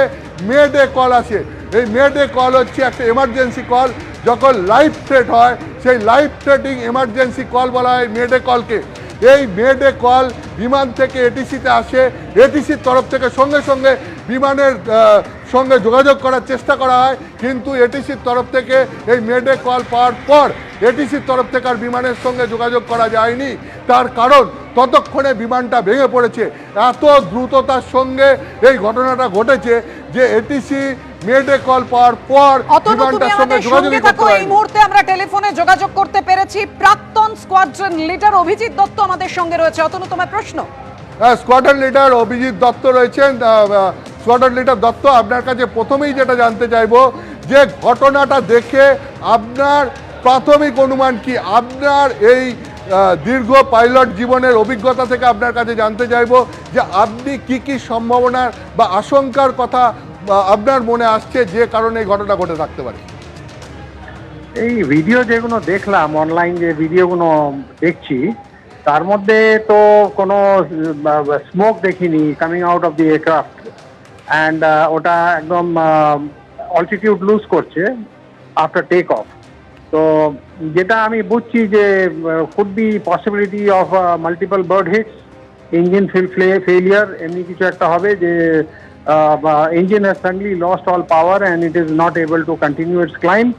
মেডে কল আসে। এই মেডে কল হচ্ছে একটা এমার্জেন্সি কল। যখন লাইফ থ্রেট হয় সেই লাইফ থ্রেটিং এমার্জেন্সি কল বলা হয় মেডে কলকে। এই মেডে কল বিমান থেকে এটিসিতে আসে, এটিসির তরফ থেকে সঙ্গে সঙ্গে বিমানের সঙ্গে যোগাযোগ করার চেষ্টা করা হয়, কিন্তু এটিসির তরফ থেকে এই মেডে কল পাওয়ার পর এটিসির তরফ থেকে আর বিমানের সঙ্গে যোগাযোগ করা যায়নি। তার কারণ ততক্ষণে বিমানটা ভেঙে পড়েছে। এত দ্রুততার সঙ্গে এই ঘটনাটা ঘটেছে যে এটিসি মেডে কল পাওয়ার পর অতনু, তুমি আমাদের সঙ্গে থাকো। এই মুহূর্তে আমরা টেলিফোনে যোগাযোগ করতে পেরেছি প্রাক্তন স্কোয়াড্রন লিডার অভিজিৎ দত্ত আমাদের সঙ্গে রয়েছে। অতনু, তোমার প্রশ্ন। স্কোয়াড্রন লিডার অভিজিৎ দত্ত রয়েছেন। স্কোয়াড্রন লিডার দত্ত, আপনার কাছে প্রথমেই যেটা জানতে চাইবো যে ঘটনাটা দেখে আপনার প্রাথমিক অনুমান কি? আপনার এই দীর্ঘ পাইলট জীবনের অভিজ্ঞতা থেকে আপনার কাছে জানতে চাইবো যে আপনি কি কি সম্ভাবনার বা আশঙ্কার কথা আপনার মনে আসছে যে কারণে এই ঘটনা ঘটে থাকতে পারে। এই ভিডিও যেগুলো দেখলাম, অনলাইন যে ভিডিওগুলো দেখছি, তার মধ্যে তো কোনো স্মোক দেখিনি coming out of the aircraft, and ওটা একদম অল্টিটিউড লুজ করছে আফটার টেক অফ। তো যেটা আমি বুঝছি যে could be possibility of multiple bird hits, engine failure, এমনি কিছু একটা হবে যে engine has suddenly lost all power and it is not able to continue its climb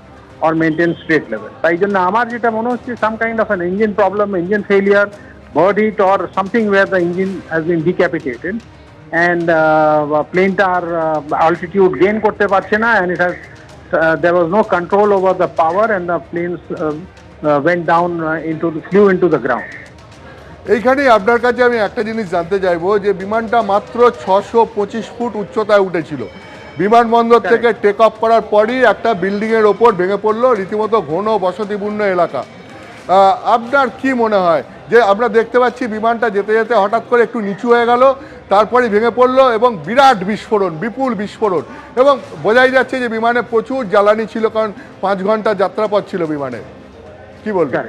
or maintain straight level. তাই জন্য আমার যেটা মনে হচ্ছে some kind of an engine problem, engine failure, bird heat or something where the engine has been decapitated and প্লেনটার altitude gain করতে পারছে না, and it has there was no control over the power and the planes went down flew into the ground. এইখানেই আপনার কাছে আমি একটা জিনিস জানতে চাইবো যে বিমানটা মাত্র 625 ফুট উচ্চতায় উঠেছিল। বিমানবন্দর থেকে টেক অফ করার পরই একটা বিল্ডিংয়ের ওপর ভেঙে পড়লো, রীতিমতো ঘন বসতিপূর্ণ এলাকা। আপনার কি মনে হয় যে আমরা দেখতে পাচ্ছি বিমানটা যেতে যেতে হঠাৎ করে একটু নিচু হয়ে গেল, তারপরে ভেঙে পড়লো এবং বিরাট বিস্ফোরণ, বিপুল বিস্ফোরণ, এবং বোঝাই যাচ্ছে যে বিমানে প্রচুর জ্বালানি ছিল, কারণ 5 ঘন্টা যাত্রাপথ ছিল বিমানে। কি বলবেন?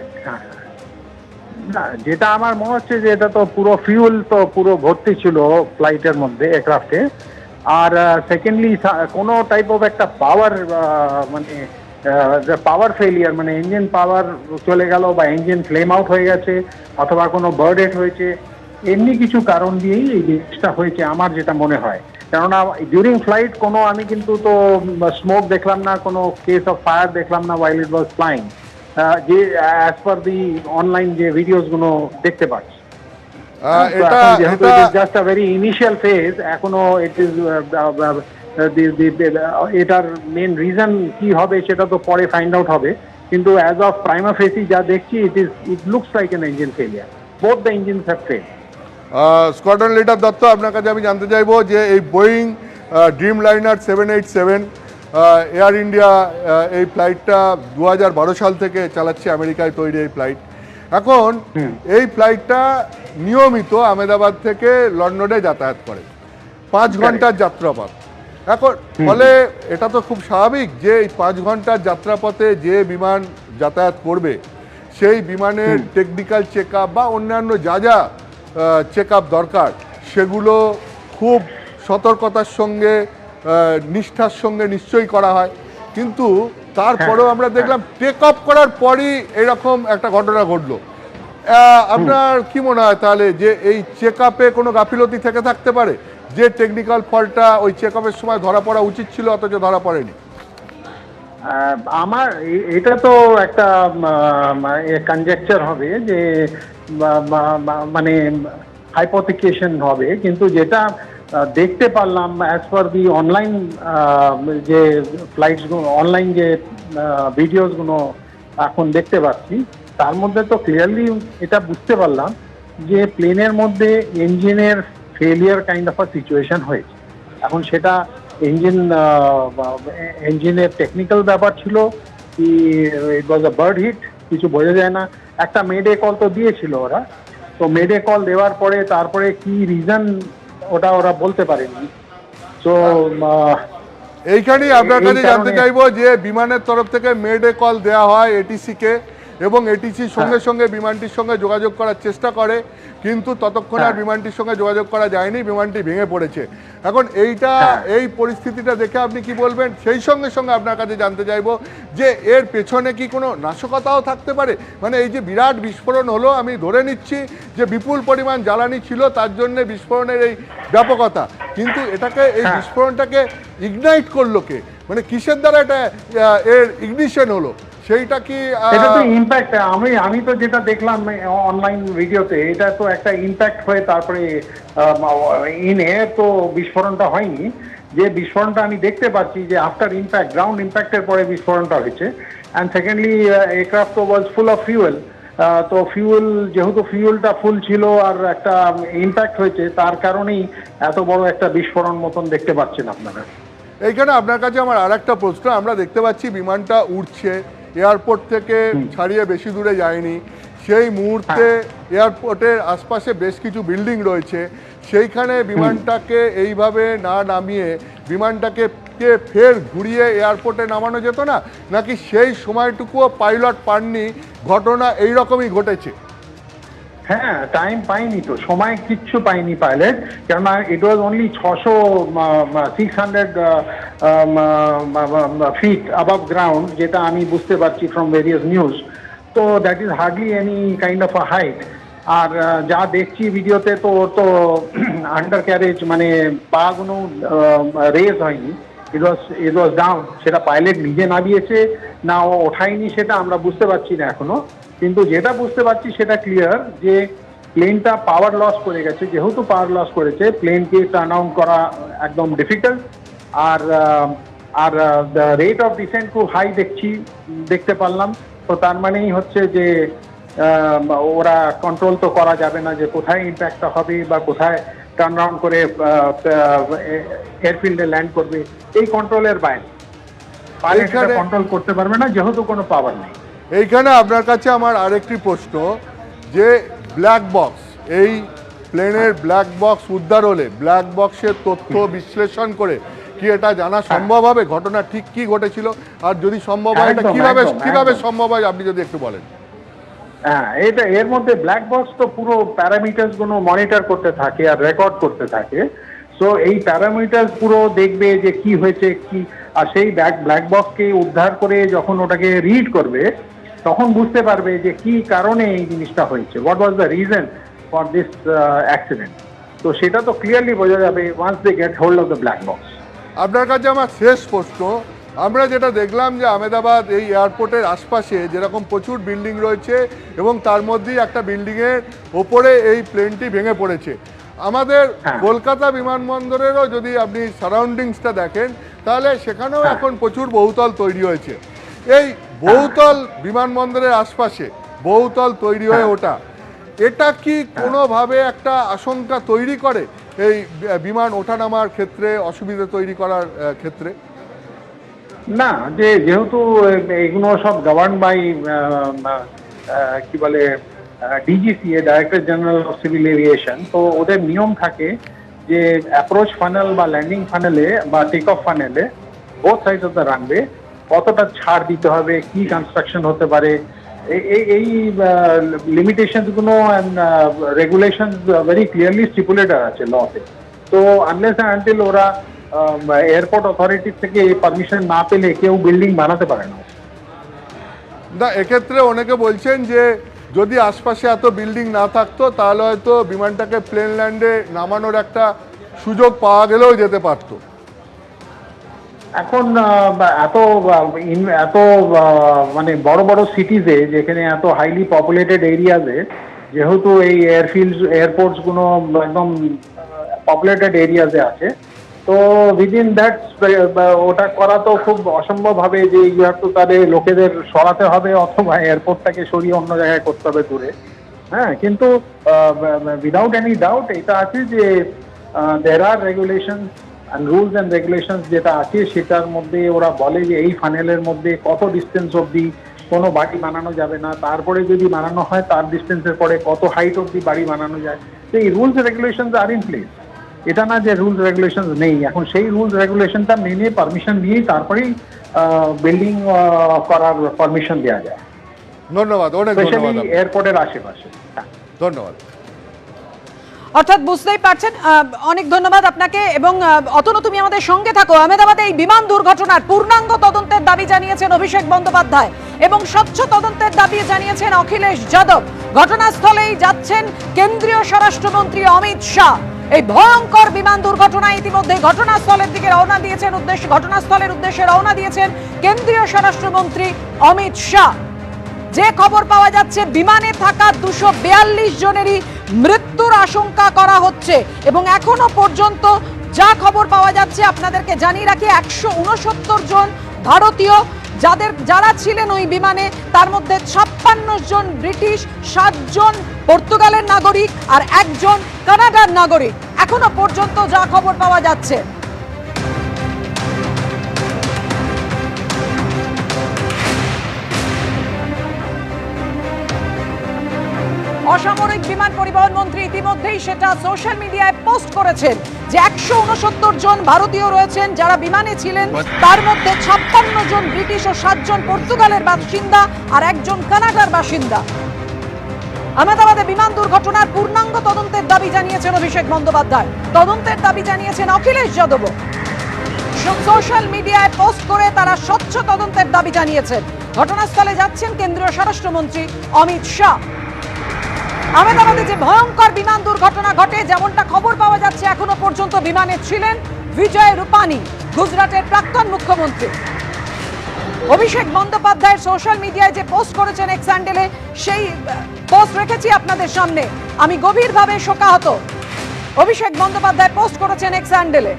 না, যেটা আমার মনে হচ্ছে যে এটা তো পুরো ফিউল তো পুরো ভর্তি ছিল ফ্লাইটের মধ্যে, এয়ারক্রাফটে। আর সেকেন্ডলি কোনো টাইপ অফ একটা পাওয়ার মানে পাওয়ার ফেলিয়ার, মানে ইঞ্জিন পাওয়ার চলে গেল বা ইঞ্জিন ফ্লেম আউট হয়ে গেছে অথবা কোনো বার্ড হিট হয়েছে, এমনি কিছু কারণ দিয়েই এই জিনিসটা হয়েছে আমার যেটা মনে হয়। কেননা ডিউরিং ফ্লাইট কোনো আমি কিন্তু তো স্মোক দেখলাম না, কোনো কেস অফ ফায়ার দেখলাম না ওয়াইল ইট ওয়াজ ফ্লাইং, যে অ্যাজ পার দি অনলাইন যে ভিডিওসগুলো দেখতে পাচ্ছি। Just a very initial phase, এখনো ইট ইজ এটার মেন রিজন কি হবে সেটা তো পরে ফাইন্ড আউট হবে, কিন্তু অ্যাজ অফ প্রাইমা ফেসি যা দেখছি it looks like N engine failure, both the engines have failed. Squadron leader Dutta, আপনার কাছে আমি জানতে চাইবো যে এই Boeing dream liner 787 air India এই ফ্লাইটটা 2012 সাল থেকে চালাচ্ছে, আমেরিকায় তৈরি এই ফ্লাইট। এখন এই ফ্লাইটটা নিয়মিত আহমেদাবাদ থেকে লন্ডনে যাতায়াত করে, 5 ঘন্টার যাত্রাপথ। এখন ফলে এটা তো খুব স্বাভাবিক যে এই 5 ঘন্টার যাত্রাপথে যে বিমান যাতায়াত করবে সেই বিমানের টেকনিক্যাল চেক আপ বা অন্যান্য যা যা চেক আপ দরকার সেগুলো খুব সতর্কতার সঙ্গে নিষ্ঠার সঙ্গে নিশ্চয়ই করা হয়। কিন্তু তারপরেও আমরা দেখলাম টেক অফ করার পরই এরকম একটা ঘটনা ঘটলো। আপনার কি মনে হয় তাহলে যে এই চেক আপে কোনো গাফিলতি থেকে থাকতে পারে, যে টেকনিক্যাল ফল্টটা ওই চেক আপের সময় ধরা পড়া উচিত ছিল অথচ ধরা পড়েনি? আমার এটা তো একটা কনজেকচার হবে যে মানে হাইপোথিকেশন হবে, কিন্তু যেটা দেখতে পারলাম অ্যাজ পার দি অনলাইন যে ফ্লাইটসগুলো, অনলাইন যে ভিডিওসগুলো এখন দেখতে পাচ্ছি, তার মধ্যে তো ক্লিয়ারলি এটা বুঝতে পারলাম যে প্লেনের মধ্যে ইঞ্জিনের failure kind of a situation হয়েছে। এখন সেটা ইঞ্জিনের টেকনিক্যাল ব্যাপার ছিল কি ইট ওয়াজ আ বার্ড হিট, কিছু বোঝা যায় না। একটা মেডে কল তো দিয়েছিল ওরা, তো মেডে কল দেওয়ার পরে তারপরে কি রিজন ওটা ওরা বলতে পারেনি। তো এইখানেই আপনার কাছে জানতে চাইবো যে বিমানের তরফ থেকে মেডে কল দেওয়া হয় এটিসিকে, এবং এটিসির সঙ্গে সঙ্গে বিমানটির সঙ্গে যোগাযোগ করার চেষ্টা করে, কিন্তু ততক্ষণে আর বিমানটির সঙ্গে যোগাযোগ করা যায়নি, বিমানটি ভেঙে পড়েছে। এখন এই পরিস্থিতিটা দেখে আপনি কি বলবেন? সেই সঙ্গে সঙ্গে আপনার কাছে জানতে চাইবো যে এর পেছনে কি কোনো নাশকতাও থাকতে পারে? মানে এই যে বিরাট বিস্ফোরণ হলো, আমি ধরে নিচ্ছি যে বিপুল পরিমাণ জ্বালানি ছিল, তার জন্য বিস্ফোরণের এই ব্যাপকতা, কিন্তু এটাকে এই বিস্ফোরণটাকে ইগনাইট করলো কে? মানে কিসের দ্বারা এটা এর ইগনিশন হলো সেইটা কি? এটা তো ইম্প্যাক্ট, আমি তো যেটা দেখলাম অনলাইন ভিডিওতে, এটা তো একটা ইম্প্যাক্ট হয়ে তারপরে ইন এয়ার তো বিস্ফোরণটা হয়নি। যে বিস্ফোরণটা আমি দেখতে পাচ্ছি যে আফটার ইম্প্যাক্ট, গ্রাউন্ড ইম্প্যাক্টের পরে বিস্ফোরণটা হয়েছে। অ্যান্ড সেকেন্ডলি এয়ারক্রাফট তো ওয়াজ ফুল অফ ফিউয়েল, তো যেহেতু ফিউয়েলটা ফুল ছিল আর একটা ইম্প্যাক্ট হয়েছে, তার কারণেই এত বড় একটা বিস্ফোরণ মতন দেখতে পাচ্ছেন আপনারা। এইখানে আপনার কাছে আমার আর একটা প্রশ্ন, আমরা দেখতে পাচ্ছি বিমানটা উঠছে, এয়ারপোর্ট থেকে ছাড়িয়ে বেশি দূরে যায়নি, সেই মুহূর্তে এয়ারপোর্টের আশপাশে বেশ কিছু বিল্ডিং রয়েছে, সেইখানে বিমানটাকে এইভাবে না নামিয়ে বিমানটাকে ফের ঘুরিয়ে এয়ারপোর্টে নামানো যেত না? নাকি সেই সময়টুকুও পাইলট পাননি, ঘটনা এইরকমই ঘটেছে? হ্যাঁ, টাইম পাইনি তো, সময় কিচ্ছু পাইনি পাইলট, কেননা it was only 600 feet above ground, যেটা আমি বুঝতে পারছি ফ্রম ভেরিয়াস নিউজ। তো that is hardly any kind of a height. আর যা দেখছি ভিডিওতে, তো ওর তো আন্ডার ক্যারেজ, মানে পাগুলো রেজ হয়নি, ইট ওয়াজ ডাউন। সেটা পাইলট নিজে নামিয়েছে না ও ওঠায়নি সেটা আমরা বুঝতে পারছি না এখনো, কিন্তু যেটা বুঝতে পারছি সেটা ক্লিয়ার যে প্লেনটা পাওয়ার লস করে গেছে। যেহেতু পাওয়ার লস করেছে, প্লেনকে টার্ন আউট করা একদম ডিফিকাল্ট। আর রেট অফ ডিসেন্ট খুব হাই দেখতে পারলাম। তো তার মানেই হচ্ছে যে ওরা কন্ট্রোল তো করা যাবে না যে কোথায় ইম্প্যাক্টটা হবে বা কোথায় টার্ন রাউন্ড করে এয়ারফিল্ডে ল্যান্ড করবে, এই কন্ট্রোলের বাইরে পাইলট কন্ট্রোল করতে পারবে না, যেহেতু কোনো পাওয়ার নেই। এইখানে আপনার কাছে আমার আরেকটি প্রশ্ন, যে ব্ল্যাক বক্স, এই প্লেনের ব্ল্যাক বক্স উদ্ধার হলে ব্ল্যাক বক্সের তথ্য বিশ্লেষণ করে কি এটা জানা সম্ভব হবে ঘটনা ঠিক কি ঘটেছিল? আর যদি সম্ভব হয় এটা কিভাবে সম্ভব হয় আপনি যদি একটু বলেন। হ্যাঁ, এর মধ্যে ব্ল্যাক বক্স তো পুরো প্যারামিটার্স গুলো মনিটর করতে থাকে আর রেকর্ড করতে থাকে। সো এই প্যারামিটার্স পুরো দেখবে যে কি হয়েছে কি, আর সেই ব্ল্যাক বক্সকে উদ্ধার করে যখন ওটাকে রিড করবে, তখন বুঝতে পারবে যে কি কারণে এই জিনিসটা হয়েছে, what was the reason for this accident. তো সেটা তো ক্লিয়ারলি বোঝা যাবে once they get hold of the black box. আপনার কাছে আমার শেষ প্রশ্ন, আমরা যেটা দেখলাম যে আহমেদাবাদ এই এয়ারপোর্টের আশপাশে যেরকম প্রচুর বিল্ডিং রয়েছে এবং তার মধ্যেই একটা বিল্ডিংয়ের ওপরে এই প্লেনটি ভেঙে পড়েছে। আমাদের কলকাতা বিমানবন্দরেরও যদি আপনি সারাউন্ডিংসটা দেখেন, তাহলে সেখানেও এখন প্রচুর বহুতল তৈরি হয়েছে। এই বহুতল বিমানবন্দরের আশপাশে বহুতল তৈরি হয়ে ওঠা, এটা কি কোনোভাবে একটা আশঙ্কা তৈরি করে এই বিমান ওঠানামার ক্ষেত্রে, অসুবিধা তৈরি করার ক্ষেত্রে? না, যেহেতু এগুলো সব গভর্ন বাই কি বলে DGCA, director general of civil aviation, তো ওদের নিয়ম থাকে যে অ্যাপ্রোচ ফানেল বা ল্যান্ডিং ফানেলে বা টেক অফ ফানেলে both side of the runway কতটা ছাড় দিতে হবে, কি কনস্ট্রাকশন হতে পারে, এই লিমিটেশনস গুলো and regulation very clearly stipulated আছে লতে। তো আনলেস অ্যান্ড আনটিল ওরা এয়ারপোর্ট অথরিটি থেকে পারমিশন না পেলে কেউ বিল্ডিং বানাতে পারে না। এক্ষেত্রে অনেকে বলছেন যে যদি আশপাশে এত বিল্ডিং না থাকতো তাহলে হয়তো বিমানটাকে প্লেন ল্যান্ডে নামানোর একটা সুযোগ পাওয়া গেলেও যেতে পারতো। এখন এত মানে বড় বড় সিটিজে, যেখানে এত হাইলি পপুলেটেড এরিয়াজে, যেহেতু এই এয়ারপোর্টস গুলো একদম পপুলেটেড এরিয়াজে আছে, তো উইদিন দ্যাট ওটা করা তো খুব অসম্ভব হবে যে ইউ হ্যাভ টু তাদের লোকেদের সরাতে হবে অথবা এয়ারপোর্টটাকে সরিয়ে অন্য জায়গায় করতে হবে দূরে। হ্যাঁ, কিন্তু উইদাউট এনি ডাউট এটা আছে যে there are regulation and rules and regulations যেটা আছে সেটার মধ্যে ওরা বলে যে এই ফানেলের মধ্যে কত ডিস্টেন্স অবধি কোনো বাড়ি বানানো যাবে না, তারপরে যদি বানানো হয় তার ডিস্টেন্সের পরে কত হাইট অবধি বাড়ি বানানো যায়। তো এই rules regulations are in place. এটা না যে রুলস রেগুলেশনস নেই, এখন সেই রুলস রেগুলেশনটা মেনে পারমিশন নিয়েই তারপরেই বিল্ডিং করার পারমিশন দেওয়া যায়। ধন্যবাদ, অনেক স্পেশালি ধন্যবাদ আপনাকে। এয়ারপোর্টের আশেপাশে। ধন্যবাদ। অর্থাৎ বুঝতেই পারছেন, অনেক ধন্যবাদ আপনাকে। এবং অতনু, তুমি আমাদের সঙ্গে থাকো। আহমেদাবাদে এই বিমান দুর্ঘটনার পূর্ণাঙ্গ তদন্তের দাবি জানিয়েছেন অভিষেক বন্দ্যোপাধ্যায় এবং স্বচ্ছ তদন্তের দাবি জানিয়েছেন অখিলেশ যাদব। ঘটনাস্থলেই যাচ্ছেন কেন্দ্রীয় স্বরাষ্ট্রমন্ত্রী অমিত শাহ। এই ভয়ঙ্কর বিমান দুর্ঘটনায় ইতিমধ্যে ঘটনাস্থলের দিকে রওনা দিয়েছেন, ঘটনাস্থলের উদ্দেশ্যে রওনা দিয়েছেন কেন্দ্রীয় স্বরাষ্ট্রমন্ত্রী অমিত শাহ। যে খবর পাওয়া যাচ্ছে, বিমানে থাকা 242 জনেরই মৃত্যুর আশঙ্কা করা হচ্ছে এবং এখনো পর্যন্ত যা খবর পাওয়া যাচ্ছে আপনাদেরকে জানিয়ে রাখি, 169 জন ভারতীয় যারা ছিলেন ওই বিমানে, তার মধ্যে 56 জন ব্রিটিশ, 7 জন পর্তুগালের নাগরিক আর 1 জন কানাডার নাগরিক, এখনো পর্যন্ত যা খবর পাওয়া যাচ্ছে। অসামরিক বিমান পরিবহন মন্ত্রী ইতিমধ্যেই সেটা সোশ্যাল মিডিয়ায় পোস্ট করেছেন যে 169 জন ভারতীয় রয়েছেন যারা বিমানে ছিলেন, তার মধ্যে 56 জন ব্রিটিশ ও 7 জন পর্তুগালের বাসিন্দা আর 1 জন কানাডার বাসিন্দা। আহমেদাবাদে বিমান দুর্ঘটনার পূর্ণাঙ্গ তদন্তের দাবি জানিয়েছেন অভিষেক বন্দ্যোপাধ্যায়, তদন্তের দাবি জানিয়েছেন অখিলেশ যাদব। সোশ্যাল মিডিয়ায় পোস্ট করে তারা স্বচ্ছ তদন্তের দাবি জানিয়েছেন। ঘটনাস্থলে যাচ্ছেন কেন্দ্রীয় স্বরাষ্ট্রমন্ত্রী অমিত শাহ। আহমেদাবাদে যে ভয়ঙ্কর বিমান দুর্ঘটনা ঘটে, যেমনটা খবর পাওয়া যাচ্ছে, এখনো পর্যন্ত বিমানে ছিলেন বিজয় রূপানী, গুজরাটের প্রাক্তন মুখ্যমন্ত্রী। অভিষেক বন্দ্যোপাধ্যায়ের সোশ্যাল মিডিয়ায় যে পোস্ট করেছেন এক্স হ্যান্ডেলে, সেই পোস্ট রেখেছি আপনাদের সামনে। আমি গভীরভাবে শোকাহত। অভিষেক বন্দ্যোপাধ্যায় পোস্ট করেছেন এক্স হ্যান্ডেলে।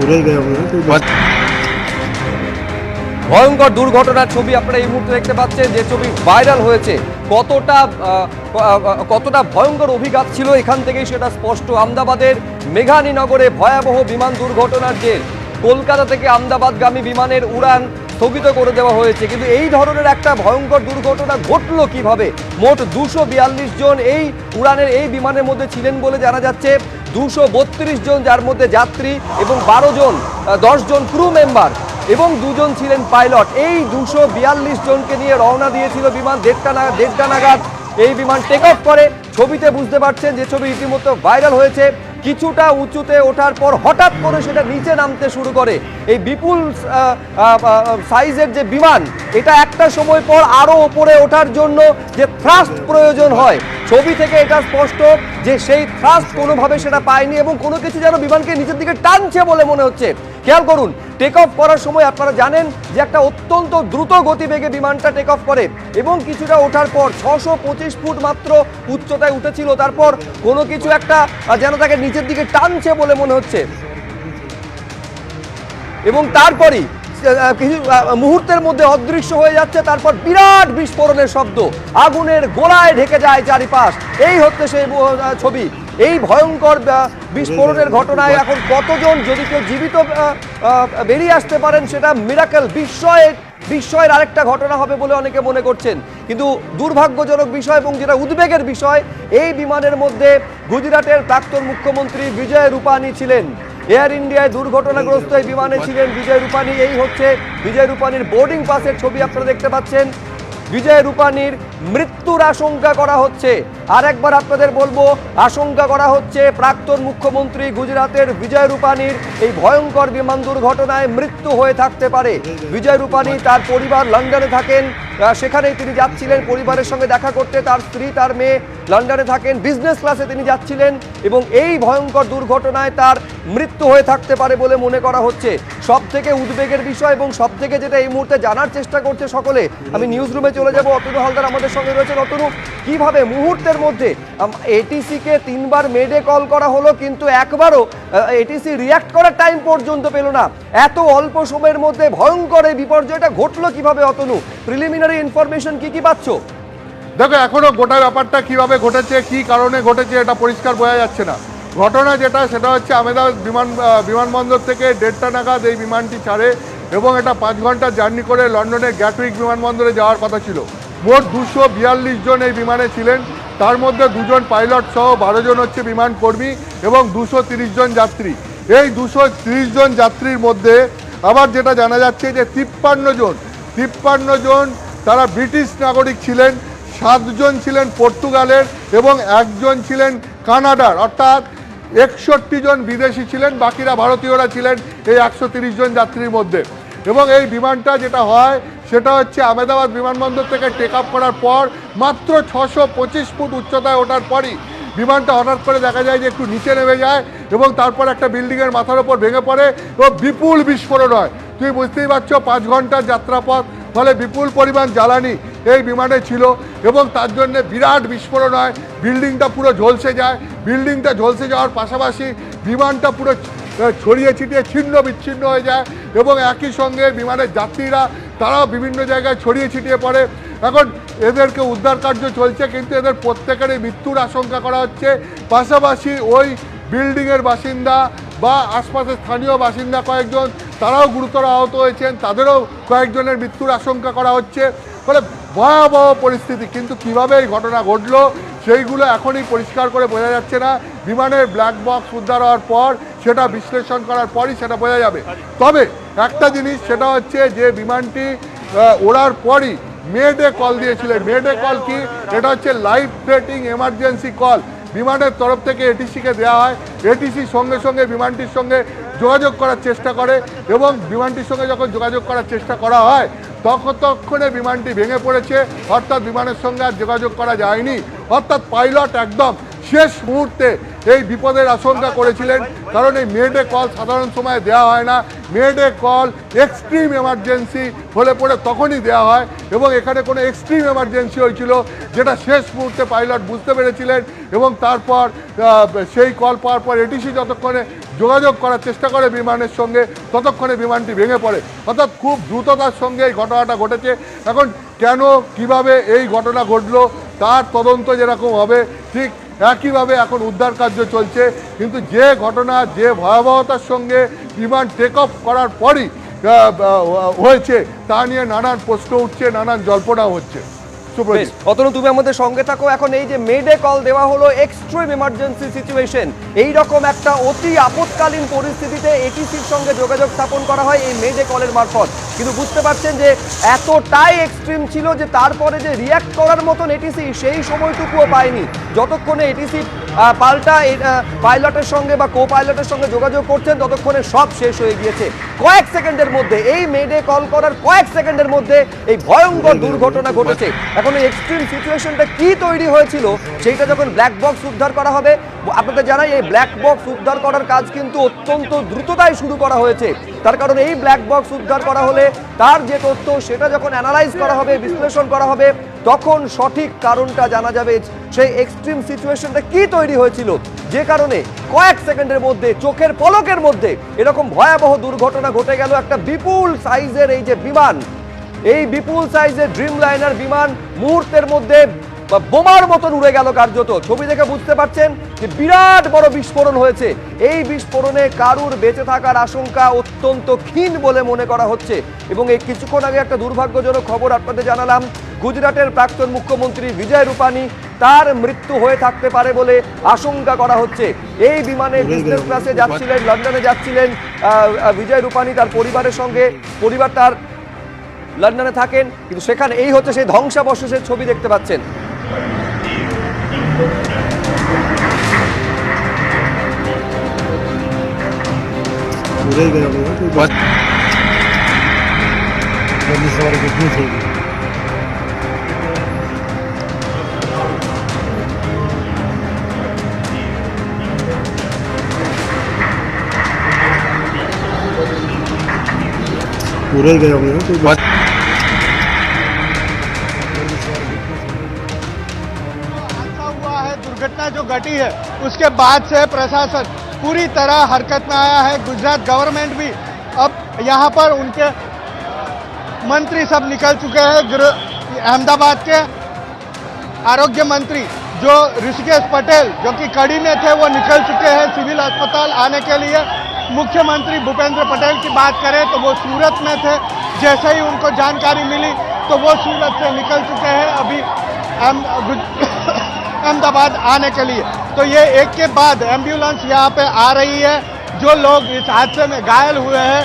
पूरे ही गए होंगे ना कोई ভয়ঙ্কর দুর্ঘটনার ছবি আপনারা এই মুহূর্তে দেখতে পাচ্ছেন, যে ছবি ভাইরাল হয়েছে। কতটা ভয়ঙ্কর অভিঘাত ছিল এখান থেকেই সেটা স্পষ্ট। আহমেদাবাদের মেঘানীনগরে ভয়াবহ বিমান দুর্ঘটনার জের কলকাতা থেকে আহমেদাবাদগামী বিমানের উড়ান স্থগিত করে দেওয়া হয়েছে। কিন্তু এই ধরনের একটা ভয়ঙ্কর দুর্ঘটনা ঘটলো কিভাবে? মোট 242 জন এই উড়ানের এই বিমানের মধ্যে ছিলেন বলে জানা যাচ্ছে। 232 জন, যার মধ্যে যাত্রী এবং 10 জন ক্রু মেম্বার এবং 2 জন ছিলেন পাইলট। এই 242 জনকে নিয়ে রওনা দিয়েছিল বিমান। 1:30 নাগাদ এই বিমান টেক অফ করে। ছবিতে বুঝতে পারছেন, যে ছবি ইতিমধ্যে ভাইরাল হয়েছে, কিছুটা উঁচুতে ওঠার পর হঠাৎ করে সেটা নিচে নামতে শুরু করে। এই বিপুল সাইজের যে বিমান, এটা একটা সময় পর আরো উপরে ওঠার জন্য যে থ্রাস্ট প্রয়োজন হয়, ছবি থেকে এটা স্পষ্ট যে সেই থ্রাস্ট কোনোভাবে সেটা পায়নি এবং কোনো কিছু যেন বিমানকে নিচের দিকে টানছে বলে মনে হচ্ছে। খেয়াল করুন, টেক অফ করার সময় আপনারা জানেন যে একটা অত্যন্ত দ্রুত গতিবেগে বিমানটা টেক অফ করে এবং কিছুটা ওঠার পর 625 ফুট মাত্র উচ্চতায় উঠেছিল। তারপর কোনো কিছু একটা যেন তাকে নিচের দিকে টানছে বলে মনে হচ্ছে এবং তারপরই কিছু মুহূর্তের মধ্যে অদৃশ্য হয়ে যাচ্ছে। তারপর বিরাট বিস্ফোরণের শব্দ, আগুনের গোলায় ঢেকে যায় চারিপাশ। এই হচ্ছে সেই ছবি। এই ভয়ঙ্কর বিস্ফোরণের ঘটনায় এখন কতজন, যদি কেউ জীবিত বেরিয়ে আসতে পারেন, সেটা মিরাকেল, বিস্ময়ের আরেকটা ঘটনা হবে বলে অনেকে মনে করছেন। কিন্তু দুর্ভাগ্যজনক বিষয় এবং যেটা উদ্বেগের বিষয়, এই বিমানের মধ্যে গুজরাটের প্রাক্তন মুখ্যমন্ত্রী বিজয় রূপানী ছিলেন। এয়ার ইন্ডিয়ায় দুর্ঘটনাগ্রস্ত এই বিমানে ছিলেন বিজয় রূপানী। এই হচ্ছে বিজয় রূপানীর বোর্ডিং পাসের ছবি আপনারা দেখতে পাচ্ছেন। বিজয় রূপানীর মৃত্যুর আশঙ্কা করা হচ্ছে। আর একবার আপনাদের বলবো, আশঙ্কা করা হচ্ছে প্রাক্তন মুখ্যমন্ত্রী গুজরাটের বিজয় রূপানীর এই ভয়ঙ্কর বিমান দুর্ঘটনায় মৃত্যু হয়ে থাকতে পারে। বিজয় রূপানী, তার পরিবার লন্ডনে থাকেন, সেখানেই তিনি যাচ্ছিলেন পরিবারের সঙ্গে দেখা করতে। তার স্ত্রী, তার মেয়ে লন্ডনে থাকেন, বিজনেস ক্লাসে তিনি যাচ্ছিলেন এবং এই ভয়ঙ্কর দুর্ঘটনায় তার মৃত্যু হয়ে থাকতে পারে বলে মনে করা হচ্ছে। সব থেকে উদ্বেগের বিষয় এবং সব থেকে যেটা এই মুহূর্তে জানার চেষ্টা করছে সকলে, আমি নিউজ রুমে চলে যাব। অতনু হালদার আমাদের সঙ্গে রয়েছেন। অতনু, কিভাবে মুহূর্তের মধ্যে এটিসিকে 3 বার মেডে কল করা হলো, কিন্তু একবারও এটিসি রিয়াক্ট করার টাইম পর্যন্ত পেল না। এত অল্প সময়ের মধ্যে ভয়ঙ্কর এই বিপর্যয়টা ঘটলো কিভাবে? অতনু, প্রিলিমিনারি ইনফরমেশন কি পাচ্ছ? দেখো, এখনো গোটা ব্যাপারটা কিভাবে ঘটেছে, কি কারণে ঘটেছে, এটা পরিষ্কার বোঝা যাচ্ছে না। ঘটনা যেটা, সেটা হচ্ছে আহমেদাবাদ বিমানবন্দর থেকে 1:30 নাগাদ এই বিমানটি ছাড়ে এবং এটা 5 ঘন্টা জার্নি করে লন্ডনের গ্যাটউইক বিমানবন্দরে যাওয়ার কথা ছিল। মোট 242 জন এই বিমানে ছিলেন। তার মধ্যে 2 জন পাইলট সহ 12 জন হচ্ছে বিমান কর্মী এবং 230 জন যাত্রী। এই 230 জন যাত্রীর মধ্যে আবার যেটা জানা যাচ্ছে যে 53 জন তারা ব্রিটিশ নাগরিক ছিলেন, 7 জন ছিলেন পর্তুগালের এবং 1 জন ছিলেন কানাডার, অর্থাৎ 61 জন বিদেশি ছিলেন, বাকিরা ভারতীয়রা ছিলেন এই 130 জন যাত্রীর মধ্যে। এবং এই বিমানটা যেটা হয় সেটা হচ্ছে আহমেদাবাদ বিমানবন্দর থেকে টেক আপ করার পর মাত্র 625 ফুট উচ্চতায় ওঠার পরই বিমানটা হঠাৎ করে দেখা যায় যে একটু নিচে নেমে যায় এবং তারপর একটা বিল্ডিংয়ের মাথার ওপর ভেঙে পড়ে এবং বিপুল বিস্ফোরণ হয়। তুমি বুঝতেই পারছো 5 ঘন্টার যাত্রাপথ, ফলে বিপুল পরিমাণ জ্বালানি এই বিমানে ছিল এবং তার জন্য বিরাট বিস্ফোরণ হয়, বিল্ডিংটা পুরো ঝলসে যায়। বিল্ডিংটা ঝলসে যাওয়ার পাশাপাশি বিমানটা পুরো ছড়িয়ে ছিটিয়ে ছিন্ন বিচ্ছিন্ন হয়ে যায় এবং একই সঙ্গে বিমানের যাত্রীরা তারাও বিভিন্ন জায়গায় ছড়িয়ে ছিটিয়ে পড়ে। এখন এদেরকে উদ্ধার কার্য চলছে, কিন্তু এদের প্রত্যেকেরই মৃত্যুর আশঙ্কা করা হচ্ছে। পাশাপাশি ওই বিল্ডিংয়ের বাসিন্দা বা আশপাশের স্থানীয় বাসিন্দা কয়েকজন তারাও গুরুতর আহত হয়েছেন, তাদেরও কয়েকজনের মৃত্যুর আশঙ্কা করা হচ্ছে। ফলে ভয়াবহ পরিস্থিতি, কিন্তু কিভাবে এই ঘটনা ঘটলো সেইগুলো এখনই পরিষ্কার করে বোঝা যাচ্ছে না। বিমানের ব্ল্যাক বক্স উদ্ধার হওয়ার পর সেটা বিশ্লেষণ করার পরই সেটা বোঝা যাবে। তবে একটা জিনিস, সেটা হচ্ছে যে বিমানটি ওড়ার পরই মেডে কল দিয়েছিলেন। মেডে কল কি? এটা হচ্ছে লাইফ থ্রেটিং এমার্জেন্সি কল। বিমানের তরফ থেকে এটিসিকে দেওয়া হয়। এটিসি সঙ্গে সঙ্গে বিমানটির সঙ্গে যোগাযোগ করার চেষ্টা করে এবং বিমানটির সঙ্গে যখন যোগাযোগ করার চেষ্টা করা হয় ততক্ষণে বিমানটি ভেঙে পড়েছে, অর্থাৎ বিমানের সঙ্গে আর যোগাযোগ করা যায়নি। অর্থাৎ পাইলট একদম শেষ মুহূর্তে এই বিপদের আশঙ্কা করেছিলেন, কারণ এই মেডে কল সাধারণ সময়ে দেওয়া হয় না। মেডে কল এক্সট্রিম এমার্জেন্সি হলে পরে তখনই দেওয়া হয় এবং এখানে কোনো এক্সট্রিম এমার্জেন্সি হয়েছিল যেটা শেষ মুহূর্তে পাইলট বুঝতে পেরেছিলেন এবং তারপর সেই কল পাওয়ার পর এটিসি যতক্ষণে যোগাযোগ করার চেষ্টা করে বিমানের সঙ্গে ততক্ষণে বিমানটি ভেঙে পড়ে। অর্থাৎ খুব দ্রুততার সঙ্গে এই ঘটনাটা ঘটেছে। এখন কেন কিভাবে এই ঘটনা ঘটলো তার তদন্ত যেরকম হবে ঠিক একইভাবে এখন উদ্ধার কার্য চলছে, কিন্তু যে ঘটনা যে ভয়াবহতার সঙ্গে বিমান টেক অফ করার পরই হয়েছে তা নিয়ে নানান প্রশ্ন উঠছে, নানান জল্পনাও হচ্ছে। অতনু, তুমি আমাদের সঙ্গে থাকো। এখন এই যে মেডে কল দেওয়া হলো এক্সট্রিম এমার্জেন্সি সিচুয়েশন, এই রকম একটা অতি আপৎকালীন পরিস্থিতিতে এটিসির সঙ্গে যোগাযোগ স্থাপন করা হয় এই মেডে কলের মারফত, কিন্তু বুঝতে পারছেন যে এতটাই এক্সট্রিম ছিল যে তারপরে যে রিয়াক্ট করার মতন এটিসি সেই সময়টুকুও পায়নি। যতক্ষণে এটিসি পাল্টা পাইলটের সঙ্গে বা কো পাইলটের সঙ্গে যোগাযোগ করছেন ততক্ষণে সব শেষ হয়ে গিয়েছে। কয়েক সেকেন্ডের মধ্যে, এই মেডে কল করার কয়েক সেকেন্ডের মধ্যে এই ভয়ঙ্কর দুর্ঘটনা ঘটেছে। এখন এই এক্সট্রিম সিচুয়েশনটা কি তৈরি হয়েছিল সেইটা যখন ব্ল্যাক বক্স উদ্ধার করা হবে, আপনাদের জানাই এই ব্ল্যাক বক্স উদ্ধার করার কাজ কিন্তু অত্যন্ত দ্রুততায় শুরু করা হয়েছে। তার কারণ এই ব্ল্যাক বক্স উদ্ধার করা হলে তার যে তথ্য সেটা যখন অ্যানালাইজ করা হবে, বিশ্লেষণ করা হবে, তখন সঠিক কারণটা জানা যাবে সেই এক্সট্রিম সিচুয়েশনটা কি তৈরি হয়েছিল যে কারণে কয়েক সেকেন্ডের মধ্যে, চোখের পলকের মধ্যে এরকম ভয়াবহ দুর্ঘটনা ঘটে গেল। একটা বিপুল সাইজের এই যে বিমান, এই বিপুল সাইজের ড্রিম লাইনার বিমান মুহূর্তের মধ্যে বোমার মতন উড়ে গেল কার্যত। ছবি দেখে বুঝতে পারছেন যে বিরাট বড় বিস্ফোরণ হয়েছে। এই বিস্ফোরণে কারুর বেঁচে থাকার আশঙ্কা অত্যন্ত ক্ষীণ বলে মনে করা হচ্ছে। এবং এই কিছুক্ষণ আগে একটা দুর্ভাগ্যজনক খবর আপনাদের জানালাম, গুজরাটের প্রাক্তন মুখ্যমন্ত্রী বিজয় রূপানি, তার মৃত্যু হয়ে থাকতে পারে বলে আশঙ্কা করা হচ্ছে। এই বিমানে বিজনেস ক্লাসে যাচ্ছিলেন, লন্ডনে যাচ্ছিলেন বিজয় রূপানি তার পরিবারের সঙ্গে। পরিবার তার লন্ডনে থাকেন, কিন্তু সেখানে এই হচ্ছে সেই ধ্বংসাবশেষের ছবি দেখতে পাচ্ছেন। पूरा ही गया होगा कोई बात जल्दी सवारी कितनी चाहिए पूरा ही गया होगा कोई बात दुर्घटना जो घटी है उसके बाद से प्रशासन पूरी तरह हरकत में आया है। गुजरात गवर्नमेंट भी अब यहाँ पर उनके मंत्री सब निकल चुके हैं। अहमदाबाद के आरोग्य मंत्री जो ऋषिकेश पटेल जो कि कड़ी में थे वो निकल चुके हैं सिविल अस्पताल आने के लिए। मुख्यमंत्री भूपेंद्र पटेल की बात करें तो वो सूरत में थे, जैसे ही उनको जानकारी मिली तो वो सूरत से निकल चुके हैं। अभी अहमदाबाद आने के लिए। तो ये एक के बाद एम्बुलेंस यहाँ पे आ रही है। जो लोग इस हादसे में घायल हुए हैं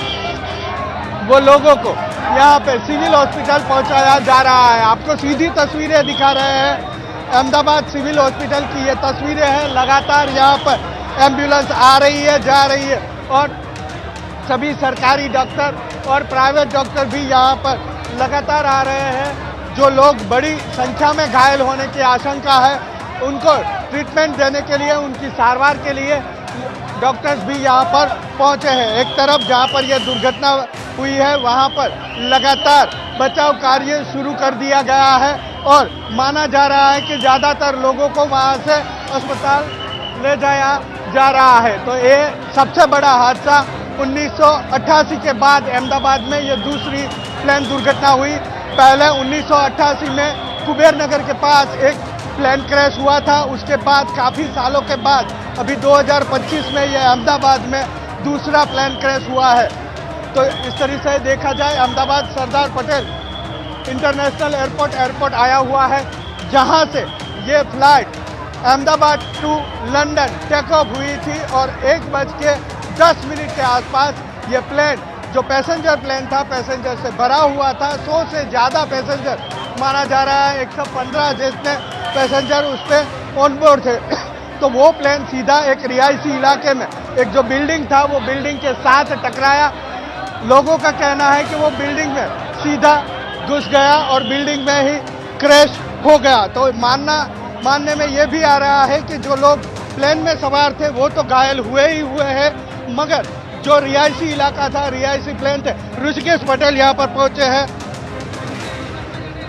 वो लोगों को यहाँ पे सिविल हॉस्पिटल पहुंचाया जा रहा है। आपको सीधी तस्वीरें दिखा रहे हैं अहमदाबाद सिविल हॉस्पिटल की ये तस्वीरें हैं। लगातार यहाँ पर एम्बुलेंस आ रही है, जा रही है और सभी सरकारी डॉक्टर और प्राइवेट डॉक्टर भी यहाँ पर लगातार आ रहे हैं। जो लोग बड़ी संख्या में घायल होने की आशंका है उनको ट्रीटमेंट देने के लिए, उनकी सारवार के लिए डॉक्टर्स भी यहाँ पर पहुंचे हैं। एक तरफ जहाँ पर यह दुर्घटना हुई है वहाँ पर लगातार बचाव कार्य शुरू कर दिया गया है और माना जा रहा है कि ज़्यादातर लोगों को वहाँ से अस्पताल ले जाया जा रहा है। तो ये सबसे बड़ा हादसा 1988 के बाद अहमदाबाद में ये दूसरी प्लेन दुर्घटना हुई। पहले 1988 में कुबेर नगर के पास एक प्लेन क्रैश हुआ था। उसके बाद काफ़ी सालों के बाद अभी 2025 में ये अहमदाबाद में दूसरा प्लेन क्रैश हुआ है। तो इस तरह से देखा जाए अहमदाबाद सरदार पटेल इंटरनेशनल एयरपोर्ट आया हुआ है, जहां से ये flight Ahmedabad to London take off हुई थी और 1:10 के आसपास ये प्लेन जो पैसेंजर प्लेन था पैसेंजर से भरा हुआ था। 100 से ज़्यादा पैसेंजर माना जा रहा है, 115 जितने पैसेंजर उस पर ऑन बोर्ड थे। तो वो प्लेन सीधा एक रिहायशी इलाके में एक जो बिल्डिंग था वो बिल्डिंग के साथ टकराया। लोगों का कहना है कि वो बिल्डिंग में सीधा घुस गया और बिल्डिंग में ही क्रैश हो गया। तो मानने में ये भी आ रहा है कि जो लोग प्लेन में सवार थे वो तो घायल हुए ही हुए हैं, मगर जो रिहायशी इलाका था, रिहायशी प्लेन थे। ऋषिकेश पटेल यहाँ पर पहुंचे हैं,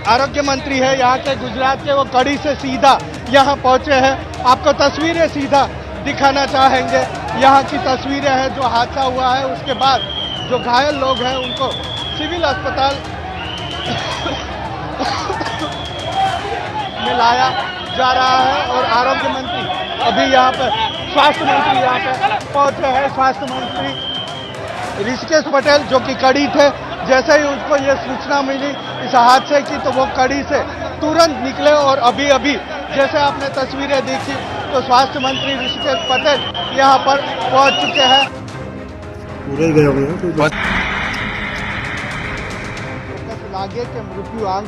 आरोग्य मंत्री है यहाँ के गुजरात के, वो कड़ी से सीधा यहाँ पहुंचे हैं। आपको तस्वीरें सीधा दिखाना चाहेंगे। यहाँ की तस्वीरें हैं जो हादसा हुआ है उसके बाद जो घायल लोग हैं उनको सिविल अस्पताल में लाया जा रहा है और आरोग्य मंत्री अभी यहाँ पर स्वास्थ्य मंत्री यहाँ पे पहुंचे हैं। स्वास्थ्य मंत्री ऋषिकेश पटेल जो कि कड़ी थे, जैसे ही उनको ये सूचना मिली इस हादसे की तो वो कड़ी से तुरंत निकले और अभी जैसे आपने तस्वीरें देखी तो स्वास्थ्य मंत्री ऋषिकेश पटेल यहाँ पर पहुंच चुके हैं। पूरे गए होंगे લાગે કે મૃત્યુ આંક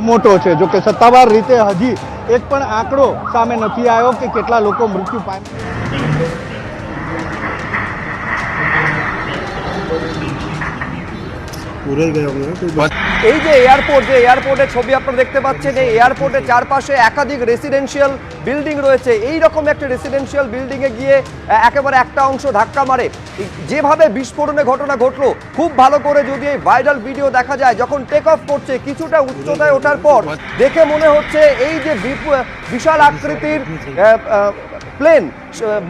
મોટો છે, જો કે સત્તાવાર રીતે હજી એક પણ આંકડો સામે નથી આવ્યો કે કેટલા લોકો મૃત્યુ પામ્યા। पूरे गए होंगे এই যে এয়ারপোর্টের ছবি আপনারা দেখতে পাচ্ছেন, এই এয়ারপোর্টের চারপাশে একাধিক রেসিডেন্সিয়াল বিল্ডিং রয়েছে। এই রকম একটা রেসিডেন্সিয়াল বিল্ডিং এ গিয়ে একেবারে একটা অংশ ধাক্কা মারে। যেভাবে বিস্ফোরণের ঘটনা ঘটলো খুব ভালো করে যদি এই ভাইরাল ভিডিও দেখা যায়, যখন টেক অফ করছে কিছুটা উচ্চতায় ওঠার পর দেখে মনে হচ্ছে এই যে বিশাল আকৃতির প্লেন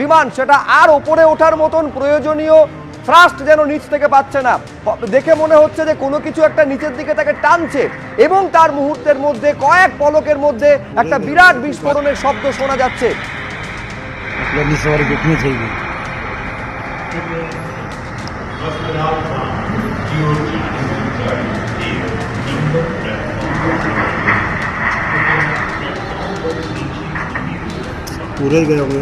বিমান সেটা আর ওপরে ওঠার মতন প্রয়োজনীয় থ্রাস্ট যেন নিচ থেকে পাচ্ছে না। দেখে মনে হচ্ছে যে কোনো কিছু একটা নিচের দিকে তাকে টানছে এবং তার মুহূর্তের মধ্যে কয়েক পলকের মধ্যে একটা বিরাট বিস্ফোরণের শব্দ শোনা যাচ্ছে। पूरे गए होंगे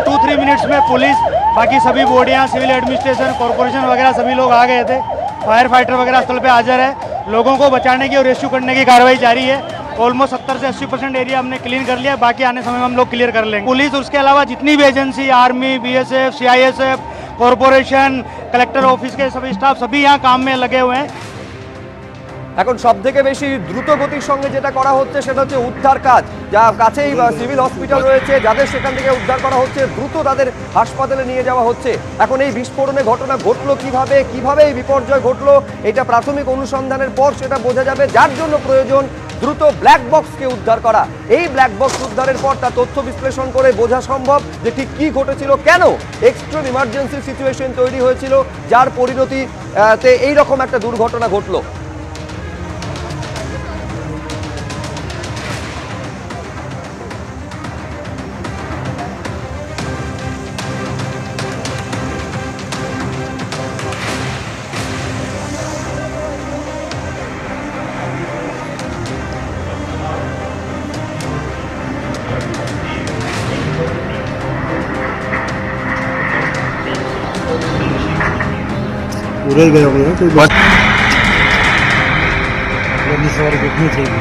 2-3 मिनट्स में पुलिस बाकी सभी बॉडियां सिविल एडमिनिस्ट्रेशन कॉर्पोरेशन वगैरह सभी लोग आ गए थे। फायर फाइटर वगैरह स्थल पे हाजिर है। लोगों को बचाने की और रेस्क्यू करने की कार्रवाई जारी है। ऑलमोस्ट 70 से 80% एरिया हमने क्लीन कर लिया, बाकी आने समय में हम लोग क्लियर कर लेंगे। पुलिस उसके अलावा जितनी भी agency army BSF CISF corporation collector office के सभी स्टाफ सभी यहाँ काम में लगे हुए हैं। এখন সবথেকে বেশি দ্রুত গতির সঙ্গে যেটা করা হচ্ছে সেটা হচ্ছে উদ্ধার কাজ। যা কাছেই সিভিল হসপিটাল রয়েছে, যাদের সেখান থেকে উদ্ধার করা হচ্ছে দ্রুত তাদের হাসপাতালে নিয়ে যাওয়া হচ্ছে। এখন এই বিস্ফোরণের ঘটনা ঘটলো কিভাবে এই বিপর্যয় ঘটলো এটা প্রাথমিক অনুসন্ধানের পর সেটা বোঝা যাবে, যার জন্য প্রয়োজন দ্রুত ব্ল্যাক বক্সকে উদ্ধার করা। এই ব্ল্যাক বক্স উদ্ধারের পর তার তথ্য বিশ্লেষণ করে বোঝা সম্ভব যে ঠিক কী ঘটেছিল, কেন এক্সট্রিম ইমার্জেন্সি সিচুয়েশন তৈরি হয়েছিল, যার পরিণতিতে এইরকম একটা দুর্ঘটনা ঘটলো। पूरा ही गया होगा कोई सवारी देखनी चाहिए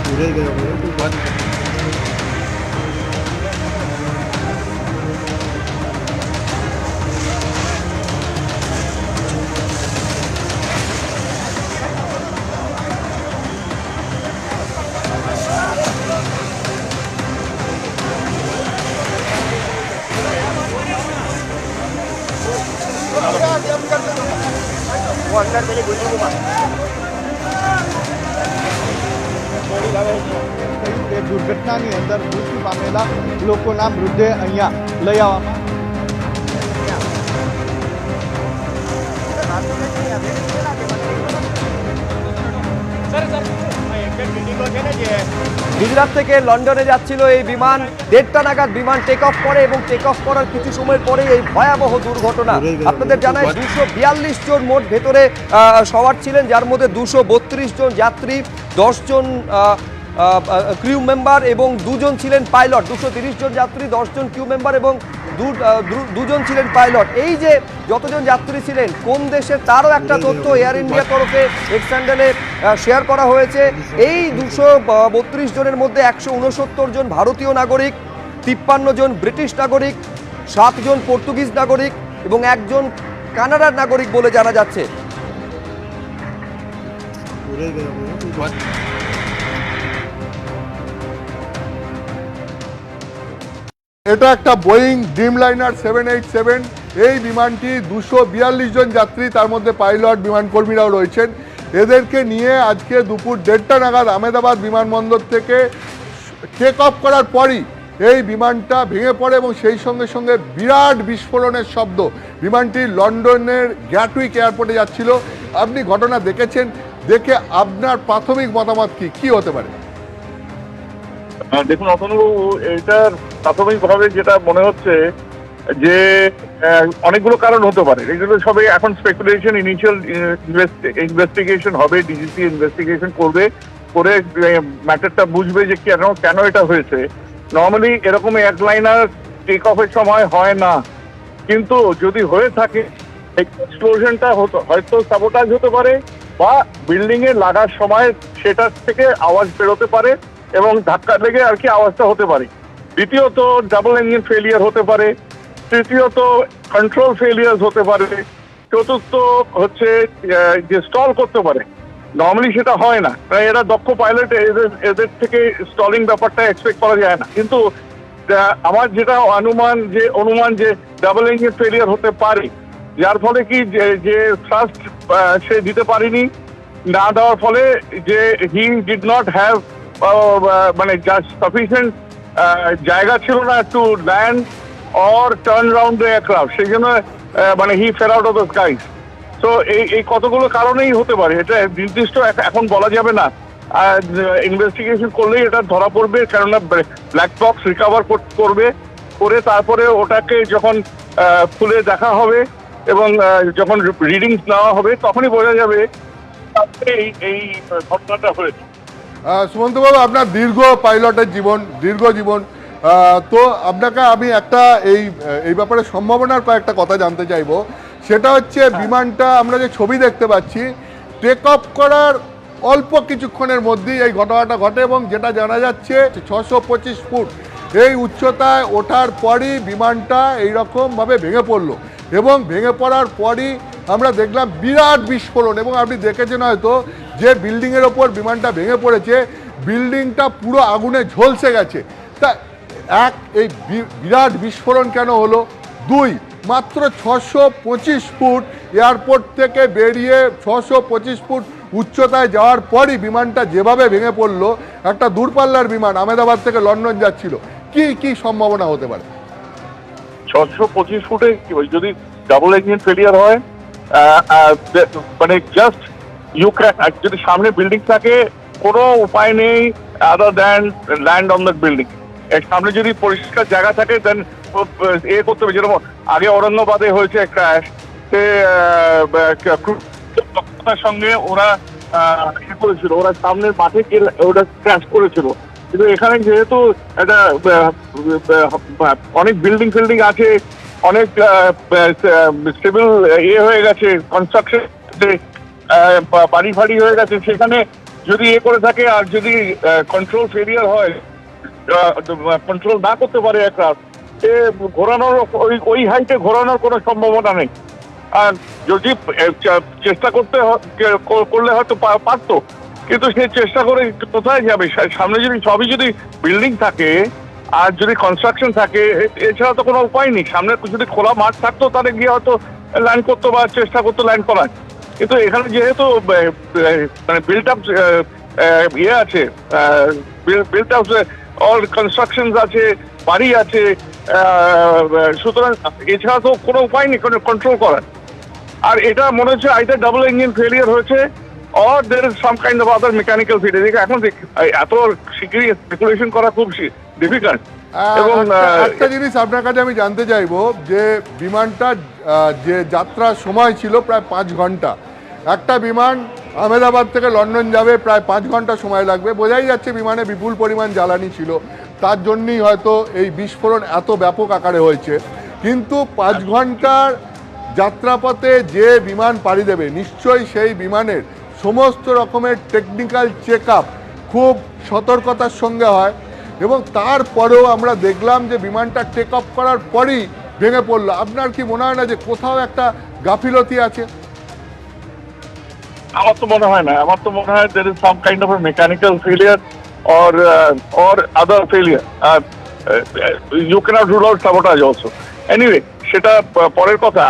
पूरा ही गया होगा એ દુર્ઘટનાની અંદર મૃત્યુ પામેલા લોકોના મૃતદેહ અહીંયા લઈ આવવામાં গুজরাট থেকে লন্ডনে যাচ্ছিল এই বিমান 1:30 নাগাদ বিমান টেক অফ করে এবং টেক অফ করার কিছু সময় পরে এই ভয়াবহ দুর্ঘটনা। আপনাদের জানাই 242 জন মোট ভেতরে সওয়ার ছিলেন, যার মধ্যে 232 জন যাত্রী, 10 জন ক্রিউ মেম্বার এবং 2 জন ছিলেন পাইলট। 230 জন যাত্রী, 10 জন ক্রিউ মেম্বার এবং 2 জন ছিলেন পাইলট। এই যে যতজন যাত্রী ছিলেন কোন দেশের তারও একটা তথ্য এয়ার ইন্ডিয়া তরফে এক্স হ্যান্ডেলে শেয়ার করা হয়েছে। এই 232 জনের মধ্যে 169 জন ভারতীয় নাগরিক, 53 জন ব্রিটিশ নাগরিক, 7 জন পর্তুগিজ নাগরিক এবং 1 জন কানাডার নাগরিক বলে জানা যাচ্ছে। पूरा ही गया होगा এটা একটা বোয়িং ড্রিমলাইনার 787। এই বিমানটি 242 জন যাত্রী, তার মধ্যে পাইলট, বিমান কর্মীরাও রয়েছেন। এদেরকে নিয়ে আজকে দুপুর 1:30 নাগাদ আহমেদাবাদ বিমানবন্দর থেকে টেক অফ করার পরই এই বিমানটা ভেঙে পড়ে এবং সেই সঙ্গে সঙ্গে বিরাট বিস্ফোরণের শব্দ। বিমানটি লন্ডনের গ্যাটউইক এয়ারপোর্টে যাচ্ছিল। আপনি ঘটনা দেখেছেন, দেখে আপনার প্রাথমিক মতামত কি হতে পারে? দেখুন অতনুবাবু, এটার প্রাথমিকভাবে যেটা মনে হচ্ছে যে অনেকগুলো কারণ হতে পারে। এগুলো সবই এখন স্পেকুলেশন, ইনিশিয়াল ইনভেস্টিগেশন হবে, ডিজিসি ইনভেস্টিগেশন করবে, করে ম্যাটারটা বুঝবে যে কেন এটা হয়েছে। নর্মালি এরকম এয়ারলাইনার টেক অফের সময় হয় না, কিন্তু যদি হয়ে থাকে এক্সপ্লোশনটা হয়তো সাবোটাজ হতে পারে বা বিল্ডিং এ লাগার সময় সেটার থেকে আওয়াজ বেরোতে পারে এবং ধাক্কা লেগে আর কি আওয়াজটা হতে পারে। দ্বিতীয়ত ডাবল ইঞ্জিন ফেলিয়ার হতে পারে, তৃতীয়ত কন্ট্রোল ফেলিয়ার হতে পারে, চতুর্থ হচ্ছে যে স্টল করতে পারে। নর্মালি সেটা হয় না, এরা দক্ষ পাইলট, এদের থেকে স্টলিং ব্যাপারটা এক্সপেক্ট করা যায় না। কিন্তু আমার যেটা অনুমান যে ডাবল ইঞ্জিন ফেলিয়ার হতে পারে, যার ফলে কি যে ফার্স্ট সে দিতে পারেনি, না দেওয়ার ফলে যে হি ডিড নট হ্যাভ মানে জাস্ট সাফিসিয়েন্ট জায়গা ছিল না to land or turn round the aircraft, সেই জন্য মানে he fell out of the skies. তো এই কতগুলো কারণেই হতে পারে, এটা নির্দিষ্ট এখন বলা যাবে না। আর ইনভেস্টিগেশন করলেই এটা ধরা পড়বে, কেননা ব্ল্যাক বক্স রিকভার করবে, করে তারপরে ওটাকে যখন খুলে দেখা হবে এবং যখন রিডিংস নেওয়া হবে তখনই বোঝা যাবে এই ঘটনাটা হয়েছে। সুমন্তবাবু, আপনার দীর্ঘ পাইলটের জীবন, দীর্ঘ জীবন, তো আপনাকে আমি একটা এই ব্যাপারে সম্ভাবনার কয়েকটা কথা জানতে চাইবো। সেটা হচ্ছে বিমানটা আমরা যে ছবি দেখতে পাচ্ছি, টেক অফ করার অল্প কিছুক্ষণের মধ্যেই এই ঘটনাটা ঘটে এবং যেটা জানা যাচ্ছে 625 ফুট এই উচ্চতায় ওঠার পরই বিমানটা এইরকমভাবে ভেঙে পড়লো এবং ভেঙে পড়ার পরই আমরা দেখলাম বিরাট বিস্ফোরণ। এবং আপনি দেখেছেন হয়তো যে বিল্ডিংয়ের ওপর বিমানটা ভেঙে পড়েছে, বিল্ডিংটা পুরো আগুনে ঝলসে গেছে। তা এই বিরাট বিস্ফোরণ কেন হলো? 2, মাত্র 625 ফুট এয়ারপোর্ট থেকে বেরিয়ে 625 ফুট উচ্চতায় যাওয়ার পরই বিমানটা যেভাবে ভেঙে পড়লো, একটা দূরপাল্লার বিমান আহমেদাবাদ থেকে লন্ডন যাচ্ছিল, কি সম্ভাবনা হতে পারে? 625 ফুটে যদি ডাবল ইঞ্জিন ফেলিয়ার হয়, মানে জাস্ট ইউ ক্যান, যদি সামনে বিল্ডিং থাকে কোনো উপায় নেই other than land on the building. এর সামনে যদি পরিষ্কার জায়গা থাকে দেন করতে হবে। যেরকম আগে ঔরঙ্গাবাদে হয়েছে ক্র্যাশ, সে দক্ষতার সঙ্গে ওরা ইয়ে করেছিল, ওরা সামনের মাঠে গিয়ে ওটা ক্র্যাশ করেছিল। কিন্তু এখানে যেহেতু একটা অনেক বিল্ডিং ফিল্ডিং আছে, অনেক স্টেবল ইয়ে হয়ে গেছে, কনস্ট্রাকশন বাড়ি ফাড়ি হয়ে গেছে, সেখানে যদি ইয়ে করে থাকে আর যদি কন্ট্রোল ফেলিয়ার হয়, কন্ট্রোল না করতে পারে এয়ারক্রাফট, ঘোরানোর ওই হাইটে ঘোরানোর কোনো সম্ভাবনা নেই। আর যদি চেষ্টা করলে হয়তো পারতো, কিন্তু সে চেষ্টা করে কোথায় যাবে? সামনে যদি সবই যদি বিল্ডিং থাকে আর যদি কনস্ট্রাকশন থাকে, এছাড়া তো কোনো উপায় নেই। সামনে যদি খোলা মাঠ থাকতো তাহলে গিয়ে হয়তো ল্যান্ড করতো বা চেষ্টা করতো ল্যান্ড করার। কিন্তু এখানে যেহেতু মানে বিল্ট আপ ইয়ে আছে, বিল্ট আপ অল কনস্ট্রাকশন আছে, বাড়ি আছে, সুতরাং এছাড়া তো কোনো উপায় নেই কন্ট্রোল করার। আর এটা মনে হচ্ছে আইদার ডাবল ইঞ্জিন ফেলিয়ার হয়েছে or there is some kind of other mechanical failure. এখন এত শীঘ্রই স্পেকুলেশন করা খুব ডিফিকাল্ট। এবং একটা জিনিস আপনার কাছে আমি জানতে চাইবো যে বিমানটা যে যাত্রার সময় ছিল প্রায় 5 ঘন্টা, একটা বিমান আহমেদাবাদ থেকে লন্ডন যাবে, প্রায় 5 ঘন্টা সময় লাগবে। বোঝাই যাচ্ছে বিমানে বিপুল পরিমাণ জ্বালানি ছিল, তার জন্যই হয়তো এই বিস্ফোরণ এত ব্যাপক আকারে হয়েছে। কিন্তু 5 ঘন্টার যাত্রাপথে যে বিমান পাড়ি দেবে, নিশ্চয়ই সেই বিমানের সমস্ত রকমের টেকনিক্যাল চেক আপ খুব সতর্কতার সঙ্গে হয়, এবং তারপরেও আমরা দেখলাম যে বিমানটা টেক অফ করার পরই ভেঙে পড়লো। আপনার কি মনে হয় না যে কোথাও একটা গাফিলতি আছে? আমার তো মনে হয় না, আমার তো মনে হয় there is some kind of a mechanical failure or other failure. You cannot rule out sabotage also. Anyway, সেটা পরের কথা।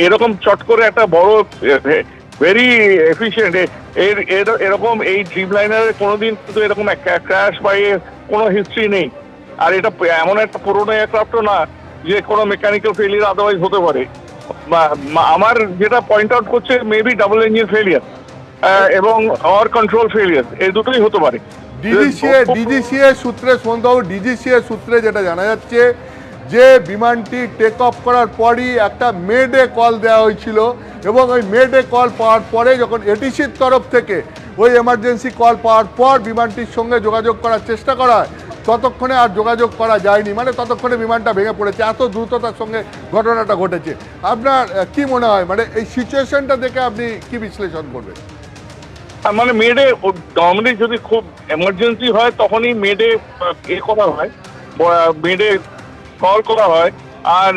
এরকম চট করে একটা বড় ভেরি এফিশিয়েন্ট এরকম এই ড্রিম লাইনারের কোনোদিন কিন্তু এরকম ক্র্যাশ বা কোনো হিস্ট্রি নেই। আর এটা এমন একটা পুরোনো এয়ারক্রাফটও না যে কোনো মেকানিক্যাল ফেলিয়ার আদারওয়াইজ হতে পারে। আমার যেটা পয়েন্ট আউট করছে মেবি ডাবল ইঞ্জিন ফেলিয়ার এবং অর কন্ট্রোল ফেলিয়ার, এই দুটোই হতে পারে। ডিজিসিএ সূত্রে সুমন্তবাবু, ডিজিসিএ সূত্রে যেটা জানা যাচ্ছে যে বিমানটি টেক অফ করার পরই একটা মেডে কল দেওয়া হয়েছিল, এবং ওই মেডে কল পাওয়ার পরে যখন এটিসির তরফ থেকে ওই এমার্জেন্সি কল পাওয়ার পর বিমানটির সঙ্গে যোগাযোগ করার চেষ্টা করা হয়, ততক্ষণে আর যোগাযোগ করা যায়নি, মানে ততক্ষণে বিমানটা ভেঙে পড়েছে। এত দ্রুততার সঙ্গে ঘটনাটা ঘটেছে। আপনার কি মনে হয়, মানে এই সিচুয়েশনটা দেখে আপনি কি বিশ্লেষণ করবেন? মানে মেডে নর্মালি যদি খুব এমার্জেন্সি হয় তখনই মেডে করা হয়, মেডে কল করা হয়। আর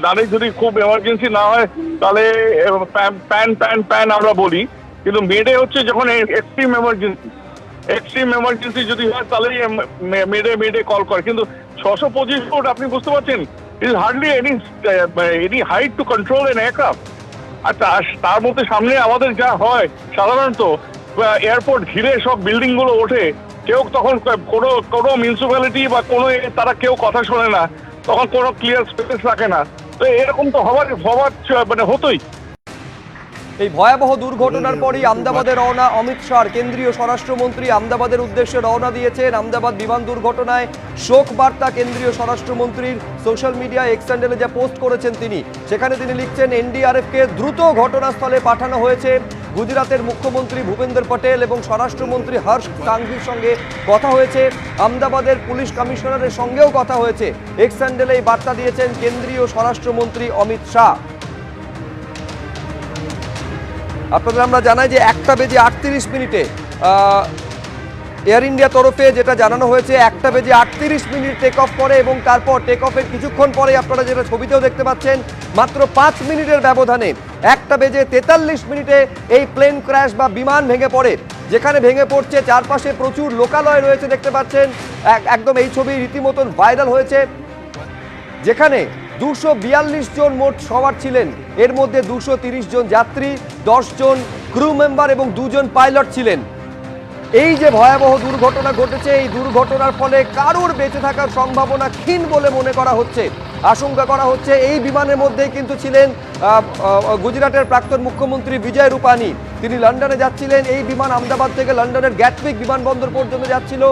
নালে যদি খুব এমার্জেন্সি না হয় তাহলে প্যান আমরা বলি। কিন্তু মেডে হচ্ছে যখন এক্সট্রিম এমার্জেন্সি যদি হয় তাহলে মেডে কল করে। কিন্তু 625 ফুট আপনি বুঝতে পারছেন, it is hardly any height to control an aircraft. আর তার মধ্যে সামনে আমাদের যা হয় সাধারণত এয়ারপোর্ট ঘিরে সব বিল্ডিং গুলো ওঠে, কেউ তখন কোনো মিউনিসিপ্যালিটি বা কোনো তারা কেউ কথা শোনে না, তখন কোনো ক্লিয়ার স্পেস রাখে না। তো এরকম তো হবার মানে হতোই। এই ভয়াবহ দুর্ঘটনার পরই আহমেদাবাদে রওনা অমিত শাহ। কেন্দ্রীয় স্বরাষ্ট্রমন্ত্রী আহমেদাবাদের উদ্দেশ্যে রওনা দিয়েছেন। আহমেদাবাদ বিমান দুর্ঘটনায় শোক বার্তা কেন্দ্রীয় স্বরাষ্ট্রমন্ত্রীর সোশ্যাল মিডিয়া এক্স হ্যান্ডেলে যা পোস্ট করেছেন তিনি, সেখানে তিনি লিখছেন এনডিআরএফকে দ্রুত ঘটনাস্থলে পাঠানো হয়েছে। গুজরাতের মুখ্যমন্ত্রী ভূপেন্দ্র পটেল এবং স্বরাষ্ট্রমন্ত্রী হর্ষ সাংঘভির সঙ্গে কথা হয়েছে। আহমেদাবাদের পুলিশ কমিশনারের সঙ্গেও কথা হয়েছে। এক্স হ্যান্ডেলে এই বার্তা দিয়েছেন কেন্দ্রীয় স্বরাষ্ট্রমন্ত্রী অমিত শাহ। আপনাদের আমরা জানাই যে 1:38 এয়ার ইন্ডিয়া তরফে যেটা জানানো হয়েছে, 1:38 টেক অফ করে এবং তারপর টেক অফের কিছুক্ষণ পরে আপনারা যেটা ছবিতেও দেখতে পাচ্ছেন, মাত্র 5 মিনিটের ব্যবধানে 1:43 এই প্লেন ক্র্যাশ বা বিমান ভেঙে পড়ে। যেখানে ভেঙে পড়ছে চারপাশে প্রচুর লোকালয় রয়েছে, দেখতে পাচ্ছেন একদম এই ছবি রীতিমতন ভাইরাল হয়েছে। যেখানে 242 জন মোট সওয়ার ছিলেন, এর মধ্যে 230 জন যাত্রী, 10 জন ক্রু মেম্বার এবং 2 জন পাইলট ছিলেন। এই যে ভয়াবহ দুর্ঘটনা ঘটেছে, এই দুর্ঘটনার ফলে কারোর বেঁচে থাকার সম্ভাবনা ক্ষীণ বলে মনে করা হচ্ছে, আশঙ্কা করা হচ্ছে। এই বিমানের মধ্যেই কিন্তু ছিলেন গুজরাটের প্রাক্তন মুখ্যমন্ত্রী বিজয় রূপানি। তিনি লন্ডনে যাচ্ছিলেন। এই বিমান আহমেদাবাদ থেকে লন্ডনের গ্যাটউইক বিমানবন্দর পর্যন্ত যাচ্ছিল।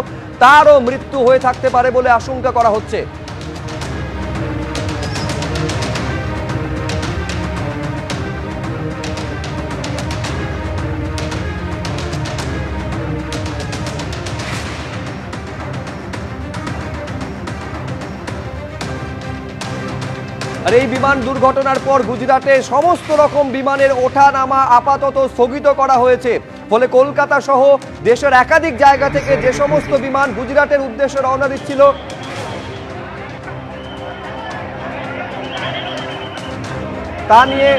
তারও মৃত্যু হয়ে থাকতে পারে বলে আশঙ্কা করা হচ্ছে। আর এই বিমান দুর্ঘটনার পর গুজরাটে সমস্ত রকম বিমানের ওঠা নামা আপাতত স্থগিত করা হয়েছে। ফলে কলকাতা সহ দেশের একাধিক জায়গা থেকে যে সমস্ত বিমান গুজরাটের উদ্দেশ্যে রওনা দিচ্ছিল তা নিয়ে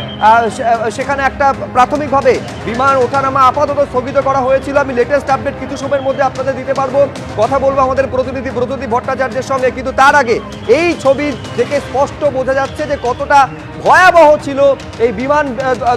সেখানে একটা প্রাথমিকভাবে বিমান ওঠানামা আপাতত স্থগিত করা হয়েছিল। আমি লেটেস্ট আপডেট কিছু সময়ের মধ্যে আপনাদের দিতে পারবো। কথা বলবো আমাদের প্রতিনিধি ব্রতদীপ ভট্টাচার্যের সঙ্গে, কিন্তু তার আগে এই ছবি থেকে স্পষ্ট বোঝা যাচ্ছে যে কতটা ভয়াবহ ছিল এই বিমান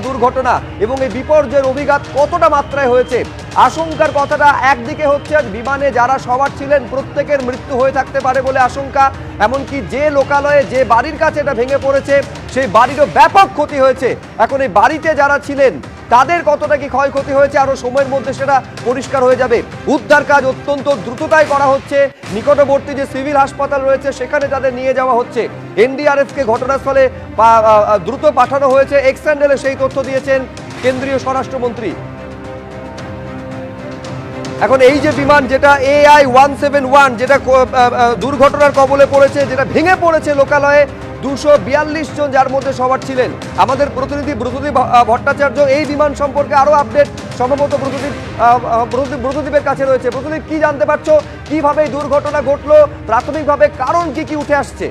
দুর্ঘটনা এবং এই বিপর্যয়ের অভিঘাত কতটা মাত্রায় হয়েছে। আশঙ্কার কথাটা একদিকে হচ্ছে বিমানে যারা সবার ছিলেন প্রত্যেকের মৃত্যু হয়ে থাকতে পারে বলে আশঙ্কা, এমনকি যে লোকালয়ে যে বাড়ির কাছে এটা ভেঙে পড়েছে সেই বাড়িরও ব্যাপক ক্ষতি হয়েছে। এখন এই বাড়িতে যারা ছিলেন তাদের কতটা কি ক্ষয়ক্ষতি হয়েছে আরো সময়ের মধ্যে সেটা পরিষ্কার হয়ে যাবে। উদ্ধার কাজ অত্যন্ত দ্রুততায় করা হচ্ছে। নিকটবর্তী যে সিভিল হাসপাতাল রয়েছে সেখানে তাদের নিয়ে যাওয়া হচ্ছে। এনডিআরএফকে ঘটনাস্থলে দ্রুত পাঠানো হয়েছে। এক্স হ্যান্ডেলে সেই তথ্য দিয়েছেন কেন্দ্রীয় স্বরাষ্ট্রমন্ত্রী। এখন এই যে বিমান যেটা AI-171 যেটা দুর্ঘটনার কবলে পড়েছে, যেটা ভেঙে পড়েছে লোকালয়ে, 242 জন যার মধ্যে সবার ছিলেন। আমাদের প্রতিনিধি ব্রতদীপ ভট্টাচার্য এই বিমান সম্পর্কে আরো আপডেট সম্ভবত ব্রতদীপের কাছে রয়েছে। ব্রতদীপ, কি জানতে পারছো, কিভাবে এই দুর্ঘটনা ঘটলো, প্রাথমিকভাবে কারণ কি উঠে আসছে?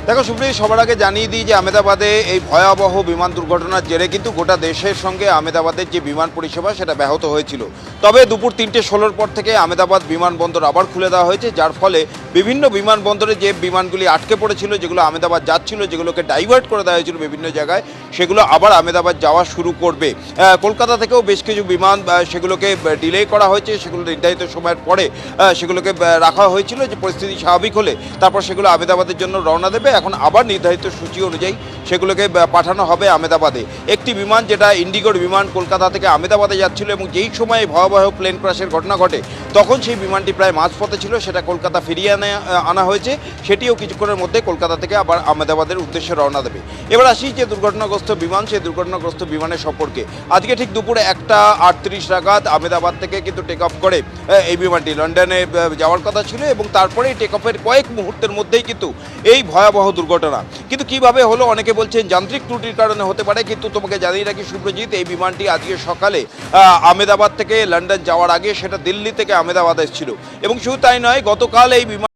দেখো সুপ্রিয়, সবার আগে জানিয়ে দিই যে আহমেদাবাদে এই ভয়াবহ বিমান দুর্ঘটনার জেরে কিন্তু গোটা দেশের সঙ্গে আহমেদাবাদের যে বিমান পরিষেবা সেটা ব্যাহত হয়েছিল। তবে দুপুর 3:16 পর থেকে আহমেদাবাদ বিমানবন্দর আবার খুলে দেওয়া হয়েছে, যার ফলে বিভিন্ন বিমানবন্দরে যে বিমানগুলি আটকে পড়েছিল, যেগুলো আহমেদাবাদ যাচ্ছিল, যেগুলোকে ডাইভার্ট করে দেওয়া হয়েছিল বিভিন্ন জায়গায়, সেগুলো আবার আহমেদাবাদ যাওয়া শুরু করবে। কলকাতা থেকেও বেশ কিছু বিমান সেগুলোকে ডিলে করা হয়েছে, সেগুলো নির্ধারিত সময়ের পরে সেগুলোকে রাখা হয়েছিল যে পরিস্থিতি স্বাভাবিক হলে তারপর সেগুলো আহমেদাবাদের জন্য রওনা দেবে। এখন আবার নির্ধারিত সূচি অনুযায়ী সেগুলোকে পাঠানো হবে আহমেদাবাদে। একটি বিমান যেটা ইন্ডিগোর বিমান কলকাতা থেকে আহমেদাবাদে যাচ্ছিল এবং যেই সময়ে ভয়াবহ প্লেন ক্র্যাশের ঘটনা ঘটে তখন সেই বিমানটি প্রায় মাঝপথে ছিল, সেটা কলকাতা ফিরিয়ে আনা হয়েছে। সেটিও কিছুক্ষণের মধ্যে কলকাতা থেকে আবার আহমেদাবাদের উদ্দেশ্যে রওনা দেবে। এবার আসি যে দুর্ঘটনাগ্রস্ত বিমান, সেই দুর্ঘটনাগ্রস্ত বিমানের সম্পর্কে। আজকে ঠিক দুপুরে 1:38 নাগাদ আহমেদাবাদ থেকে কিন্তু টেক অফ করে এই বিমানটি লন্ডনে যাওয়ার কথা ছিল এবং তারপরে টেক অফের কয়েক মুহূর্তের মধ্যেই কিন্তু এই ভয়াবহ দুর্ঘটনা। কিন্তু কিভাবে হলো, অনেকে বলছেন যান্ত্রিক ত্রুটির কারণে হতে পারে, কিন্তু তোমাকে জানিয়ে রাখি সুব্রজিৎ, এই বিমানটি আজকে সকালে আহমেদাবাদ থেকে লন্ডন যাওয়ার আগে সেটা দিল্লি থেকে আহমেদাবাদ এসেছিল এবং শুধু তাই নয়, গতকাল এই বিমান